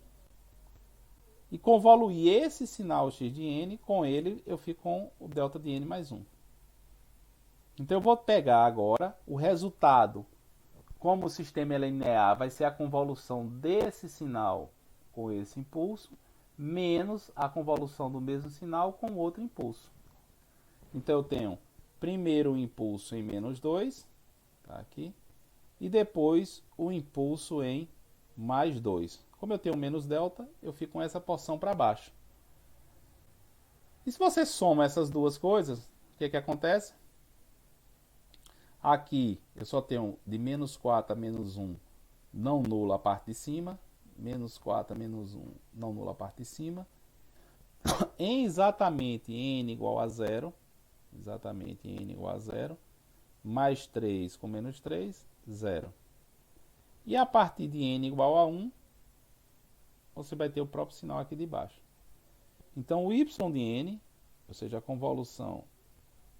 e convoluir esse sinal x de n, com ele eu fico com o delta de n mais 1. Então eu vou pegar agora o resultado. Como o sistema é linear, vai ser a convolução desse sinal com esse impulso, menos a convolução do mesmo sinal com outro impulso. Então eu tenho primeiro o impulso em menos 2, tá aqui, e depois o impulso em mais 2. Como eu tenho menos delta, eu fico com essa porção para baixo. E se você soma essas duas coisas, o que acontece? Aqui eu só tenho de menos 4 a menos 1 não nula a parte de cima, menos 4 a menos 1 não nula a parte de cima, em exatamente n igual a 0, exatamente n igual a 0, mais 3 com menos 3, 0. E a partir de n igual a 1, você vai ter o próprio sinal aqui de baixo. Então o y de n, ou seja, a convolução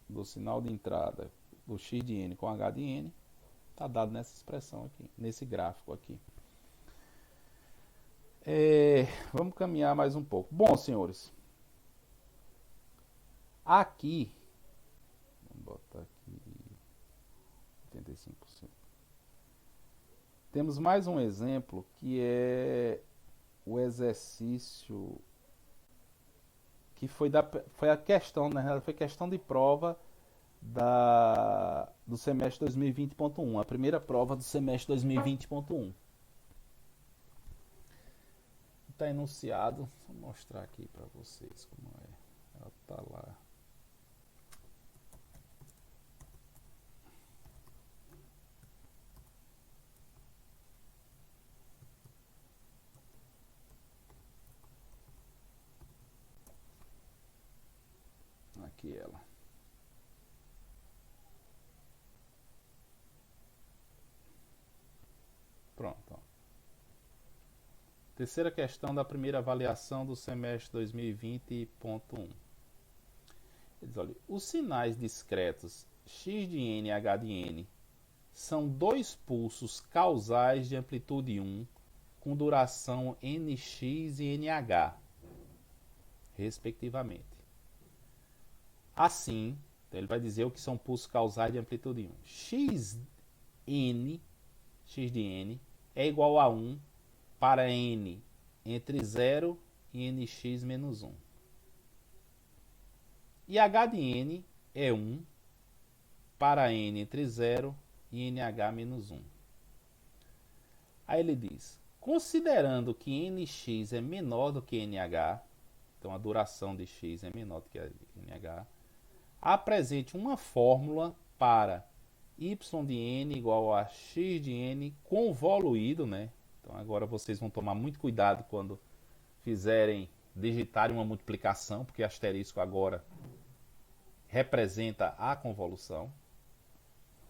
do sinal de entrada do x de n com h de n, está dado nessa expressão aqui, nesse gráfico aqui. Vamos caminhar mais um pouco. Bom, senhores, aqui, vamos botar aqui 85%. Temos mais um exemplo que é o exercício que foi a questão, na realidade, foi questão de prova do semestre 2020.1, a primeira prova do semestre 2020.1. Está enunciado, vou mostrar aqui para vocês como é. Ela está lá. Aqui ela. Pronto. Ó. Terceira questão da primeira avaliação do semestre 2020.1. Diz, olha, os sinais discretos x de n e h de n são dois pulsos causais de amplitude 1 com duração nx e nh, respectivamente. Assim, então ele vai dizer o que são pulsos causais de amplitude 1. x de n é igual a 1 para n entre 0 e nx menos 1. E h de n é 1 para n entre 0 e nh menos 1. Aí ele diz, considerando que nx é menor do que nh, então a duração de x é menor do que a nh, apresente uma fórmula para y de n igual a x de n convoluído, né? Então agora vocês vão tomar muito cuidado quando digitarem uma multiplicação, porque asterisco agora representa a convolução,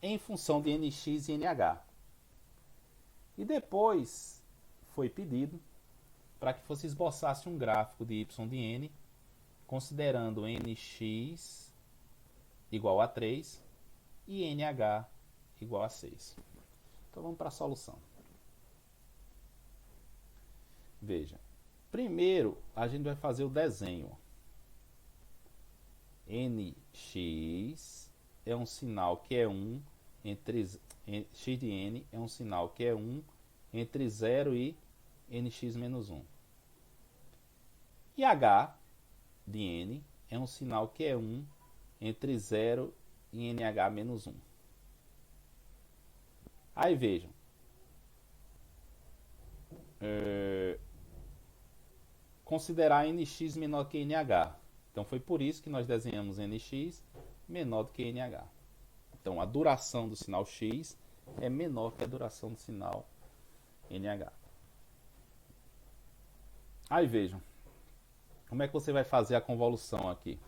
em função de nx e nh. E depois foi pedido para que você esboçasse um gráfico de y de n, considerando nx igual a 3 e nh igual a 6. Então vamos para a solução. Veja, primeiro a gente vai fazer o desenho. Nx é um sinal que é 1 entre x de n é um sinal que é 1 entre 0 e nx menos 1. E h de n é um sinal que é 1 entre 0 e nh menos 1. Aí vejam. Considerar nx menor que nh. Então foi por isso que nós desenhamos nx menor do que nh. Então a duração do sinal x é menor que a duração do sinal nh. Aí vejam. Como é que você vai fazer a convolução aqui?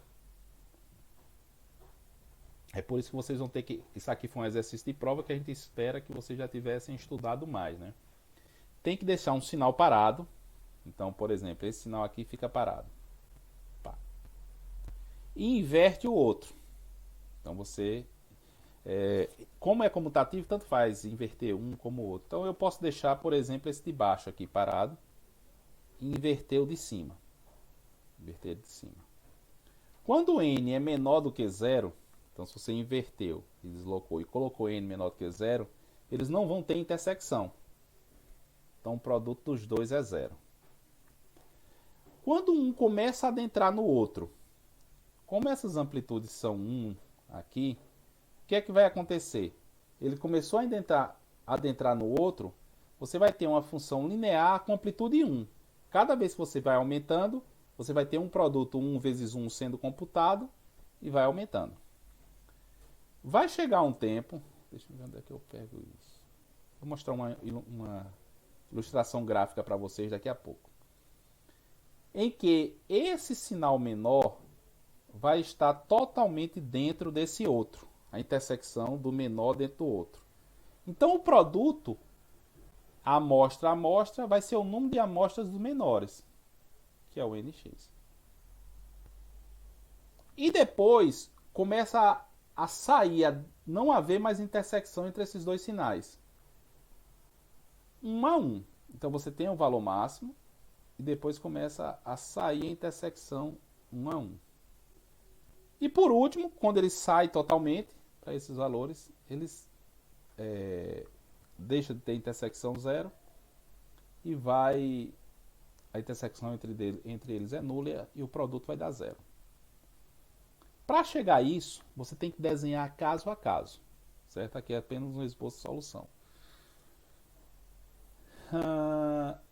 É por isso que vocês vão ter que... Isso aqui foi um exercício de prova que a gente espera que vocês já tivessem estudado mais, né? Tem que deixar um sinal parado. Então, por exemplo, esse sinal aqui fica parado. Pá. E inverte o outro. Então você... como é comutativo, tanto faz inverter um como o outro. Então eu posso deixar, por exemplo, esse de baixo aqui parado e inverter o de cima. Inverter de cima. Quando n é menor do que zero, então se você inverteu e deslocou e colocou n menor do que zero, eles não vão ter intersecção. Então o produto dos dois é zero. Quando um começa a adentrar no outro, como essas amplitudes são 1 aqui, o que é que vai acontecer? Ele começou a adentrar no outro, você vai ter uma função linear com amplitude 1. Cada vez que você vai aumentando, você vai ter um produto 1 vezes 1 sendo computado e vai aumentando. Vai chegar um tempo... Deixa eu ver onde é que eu pego isso. Vou mostrar uma ilustração gráfica para vocês daqui a pouco. Em que esse sinal menor vai estar totalmente dentro desse outro. A intersecção do menor dentro do outro. Então o produto, amostra a amostra, vai ser o número de amostras dos menores, que é o nx. E depois começa a sair, a não haver mais intersecção entre esses dois sinais. 1 a 1. Então você tem o valor máximo e depois começa a sair a intersecção 1 a 1. E por último, quando ele sai totalmente, para esses valores, eles deixam de ter intersecção zero e a intersecção entre eles é nula e o produto vai dar zero. Para chegar a isso, você tem que desenhar caso a caso, certo? Aqui é apenas um esboço de solução.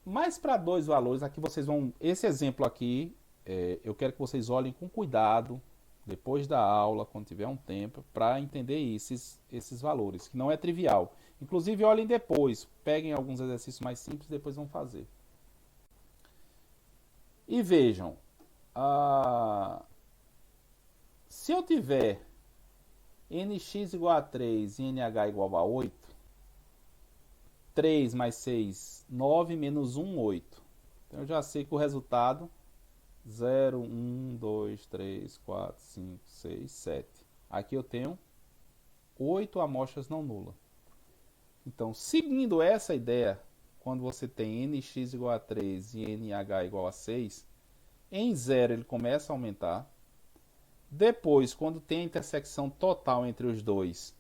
Mas para dois valores, aqui vocês vão... Esse exemplo aqui, eu quero que vocês olhem com cuidado, depois da aula, quando tiver um tempo, para entender esses valores, que não é trivial. Inclusive, olhem depois, peguem alguns exercícios mais simples e depois vão fazer. E vejam, se eu tiver nx igual a 3 e nh igual a 8, 3 mais 6, 9, menos 1, 8. Então eu já sei que o resultado 0, 1, 2, 3, 4, 5, 6, 7. Aqui eu tenho 8 amostras não nulas. Então, seguindo essa ideia, quando você tem nx igual a 3 e nh igual a 6, em 0 ele começa a aumentar. Depois, quando tem a intersecção total entre os dois,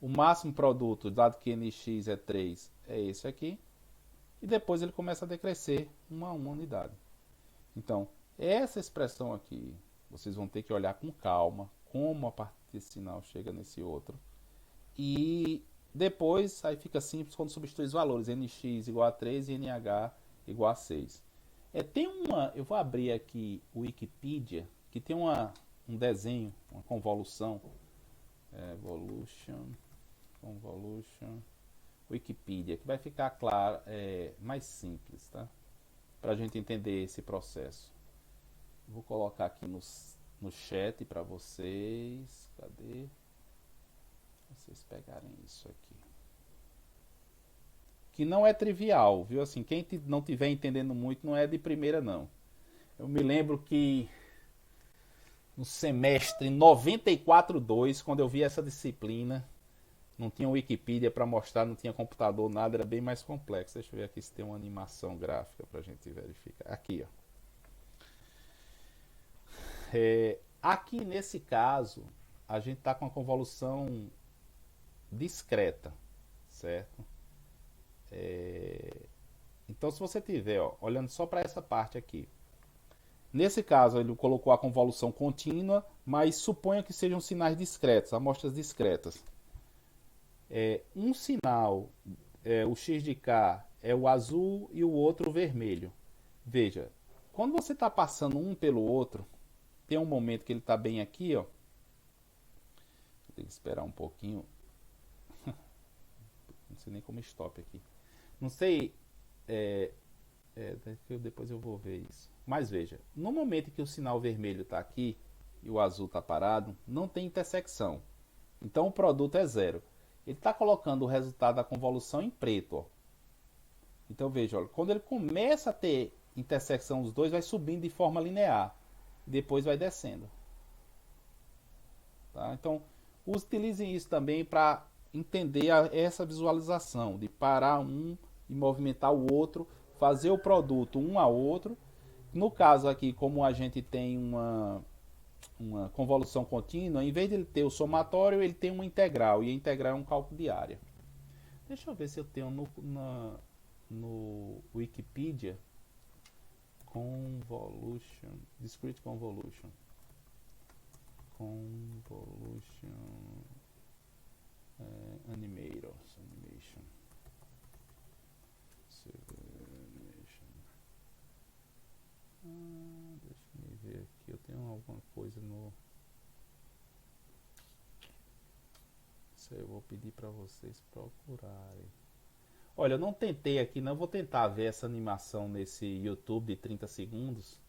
o máximo produto, dado que nx é 3, é esse aqui. E depois ele começa a decrescer 1 a 1 unidade. Então, essa expressão aqui, vocês vão ter que olhar com calma, como a parte desse sinal chega nesse outro. E depois, aí fica simples quando substitui os valores, nx igual a 3 e nh igual a 6. Eu vou abrir aqui o Wikipedia, que tem um desenho, uma convolução, convolution, Wikipedia, que vai ficar claro, mais simples, tá? Para a gente entender esse processo. Vou colocar aqui no chat para vocês. Cadê? Vocês pegarem isso aqui. que não é trivial, viu? Assim, quem não tiver entendendo muito não é de primeira não. Eu me lembro que no semestre 94/2, quando eu vi essa disciplina, não tinha Wikipedia para mostrar, não tinha computador, nada, era bem mais complexo. Deixa eu ver aqui se tem uma animação gráfica para a gente verificar. Aqui, ó. Aqui nesse caso, a gente está com a convolução discreta, certo? Então, se você tiver, ó, olhando só para essa parte aqui, nesse caso ele colocou a convolução contínua, mas suponha que sejam sinais discretos, amostras discretas. Um sinal, o x de k é o azul e o outro o vermelho. Veja, quando você está passando um pelo outro, tem um momento que ele está bem aqui, ó. Tem que esperar um pouquinho. Não sei nem como stop aqui. Não sei. Depois eu vou ver isso. Mas veja, no momento que o sinal vermelho está aqui e o azul está parado, não tem intersecção. Então o produto é zero. Ele está colocando o resultado da convolução em preto. Ó. Então veja, ó, quando ele começa a ter intersecção dos dois, vai subindo de forma linear. Depois vai descendo. Tá? Então utilizem isso também para entender essa visualização, de parar um e movimentar o outro, fazer o produto um a outro. No caso aqui, como a gente tem uma convolução contínua, em vez de ele ter o somatório, ele tem uma integral, e a integral é um cálculo de área. Deixa eu ver se eu tenho no Wikipedia convolution, discrete convolution. Animation. Deixa eu ver aqui, eu tenho alguma coisa no... Isso aí eu vou pedir para vocês procurarem. Olha, eu não tentei aqui, não vou tentar ver essa animação nesse YouTube de 30 segundos.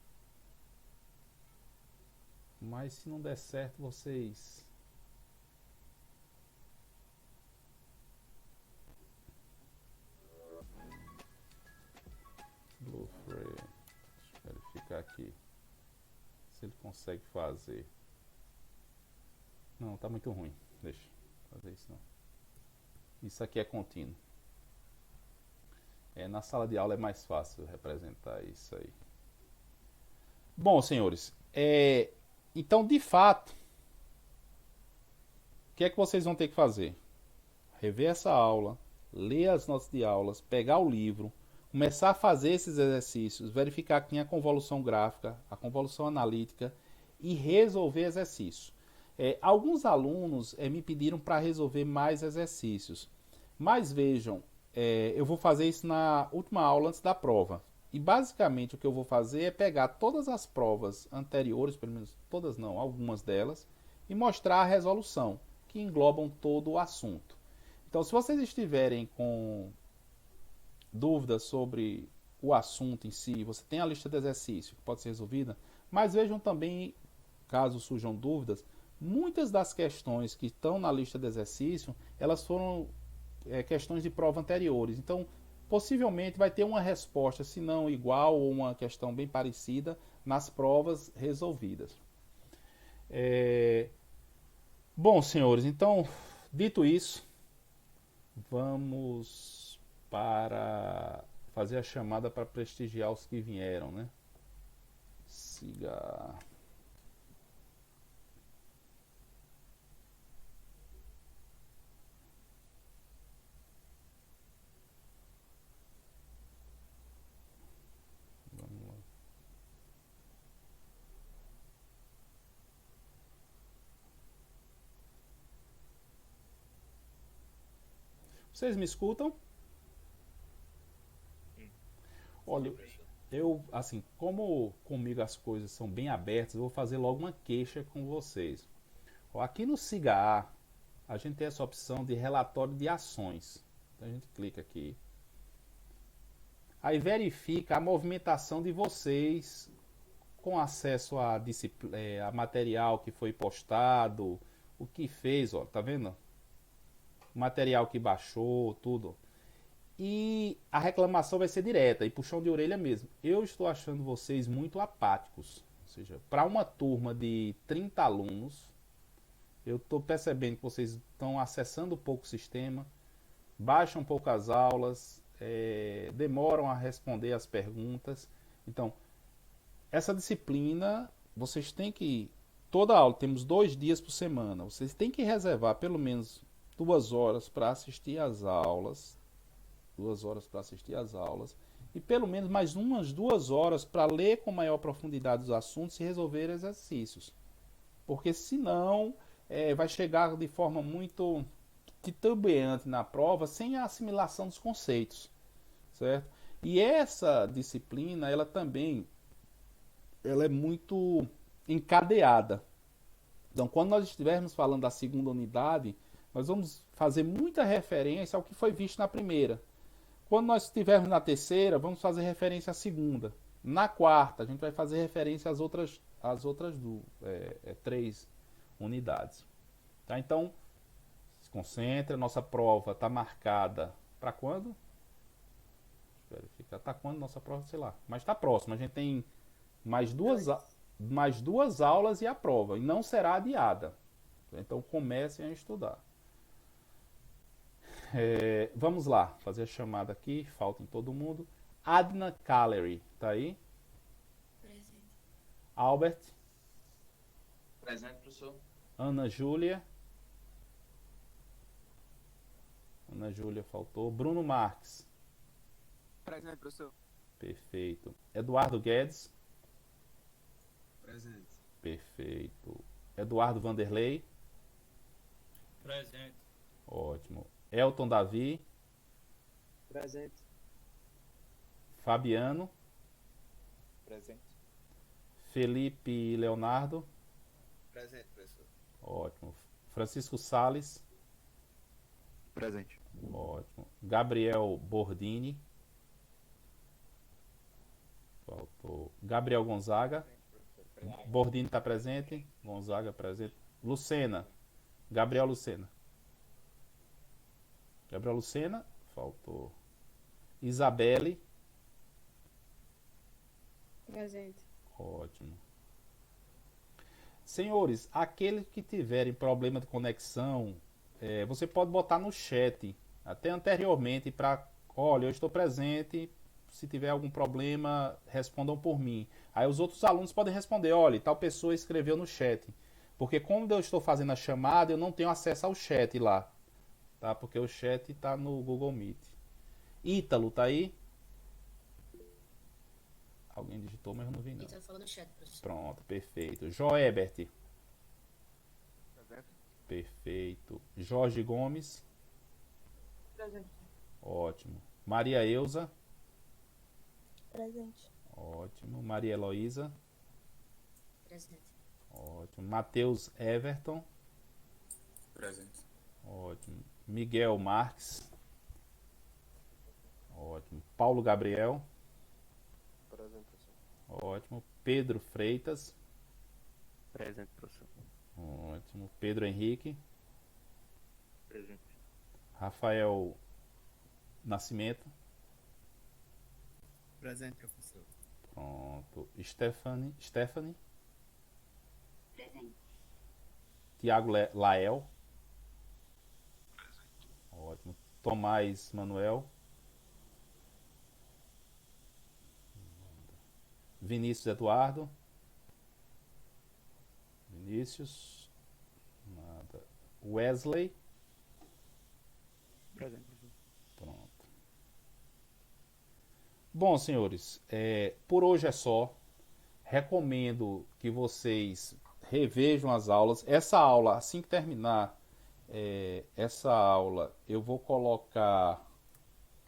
Mas se não der certo, vocês... Bluefree. Deixa eu verificar aqui. Se ele consegue fazer. Não, tá muito ruim. Deixa eu fazer isso não. Isso aqui é contínuo. Na sala de aula é mais fácil representar isso aí. Bom, senhores. Então, de fato, o que é que vocês vão ter que fazer? Rever essa aula, ler as notas de aulas, pegar o livro, começar a fazer esses exercícios, verificar que tem a convolução gráfica, a convolução analítica e resolver exercícios. Alguns alunos me pediram para resolver mais exercícios, mas vejam, eu vou fazer isso na última aula antes da prova. E basicamente o que eu vou fazer é pegar todas as provas anteriores, pelo menos todas não, algumas delas, e mostrar a resolução, que englobam todo o assunto. Então, se vocês estiverem com dúvidas sobre o assunto em si, você tem a lista de exercícios que pode ser resolvida, mas vejam também, caso surjam dúvidas, muitas das questões que estão na lista de exercício, elas foram questões de prova anteriores. Então, possivelmente vai ter uma resposta, se não igual ou uma questão bem parecida, nas provas resolvidas. Bom, senhores, então, dito isso, vamos para fazer a chamada para prestigiar os que vieram, né? Siga. Vamos lá. Vocês me escutam? Olha, eu, assim, como comigo as coisas são bem abertas, eu vou fazer logo uma queixa com vocês. Aqui no SIGA a gente tem essa opção de relatório de ações. Então a gente clica aqui. Aí verifica a movimentação de vocês com acesso a material que foi postado, o que fez, ó, tá vendo? O material que baixou, tudo. E a reclamação vai ser direta e puxão de orelha mesmo. Eu estou achando vocês muito apáticos. Ou seja, para uma turma de 30 alunos, eu estou percebendo que vocês estão acessando pouco o sistema, baixam pouco as aulas, demoram a responder as perguntas. Então, essa disciplina, vocês têm que. Toda aula, temos 2 dias por semana. Vocês têm que reservar pelo menos 2 horas para assistir às aulas. 2 horas para assistir às aulas. E pelo menos mais umas 2 horas para ler com maior profundidade os assuntos e resolver exercícios. Porque senão vai chegar de forma muito titubeante na prova sem a assimilação dos conceitos. Certo? E essa disciplina, ela também ela é muito encadeada. Então, quando nós estivermos falando da segunda unidade, nós vamos fazer muita referência ao que foi visto na primeira. Quando nós estivermos na terceira, vamos fazer referência à segunda. Na quarta, a gente vai fazer referência às outras 3 unidades. Tá? Então, se concentre. Nossa prova está marcada para quando? Deixa eu verificar. Está quando nossa prova? Sei lá. Mas está próximo. A gente tem mais duas aulas e a prova. E não será adiada. Então comecem a estudar. Vamos lá. Fazer a chamada aqui. Falta em todo mundo. Adna Callery. Tá aí?
Presente.
Albert.
Presente, professor.
Ana Júlia. Ana Júlia faltou. Bruno Marques.
Presente, professor.
Perfeito. Eduardo Guedes.
Presente.
Perfeito. Eduardo Vanderlei.
Presente.
Ótimo. Elton Davi.
Presente.
Fabiano.
Presente.
Felipe Leonardo.
Presente, professor.
Ótimo. Francisco Sales.
Presente.
Ótimo. Gabriel Bordini. Faltou. Gabriel Gonzaga. Bordini está presente. Gonzaga presente. Lucena. Gabriel Lucena. Gabriel Lucena. Faltou. Isabelle.
Presente.
Ótimo. Senhores, aqueles que tiverem problema de conexão, você pode botar no chat, até anteriormente, para, olha, eu estou presente, se tiver algum problema, respondam por mim. Aí os outros alunos podem responder, olha, tal pessoa escreveu no chat. Porque como eu estou fazendo a chamada, eu não tenho acesso ao chat lá. Tá? Porque o chat está no Google Meet. Ítalo, tá aí? Alguém digitou, mas eu não vi não.
Ítalo falou no chat, professor.
Pronto, perfeito. Joebert.
Presente.
Perfeito. Jorge Gomes.
Presente.
Ótimo. Maria Eusa.
Presente.
Ótimo. Maria Heloísa.
Presente.
Ótimo. Matheus Everton.
Presente.
Ótimo. Miguel Marques. Ótimo. Paulo Gabriel.
Presente, professor.
Ótimo. Pedro Freitas.
Presente, professor.
Ótimo. Pedro Henrique.
Presente.
Rafael Nascimento.
Presente, professor.
Pronto. Stephanie.
Presente.
Tiago Lael. Ótimo. Tomás Manuel. Vinícius Eduardo. Vinícius. Nada. Wesley.
Presente, professor.
Pronto. Bom, senhores, por hoje é só. Recomendo que vocês revejam as aulas. Essa aula, assim que terminar essa aula, eu vou colocar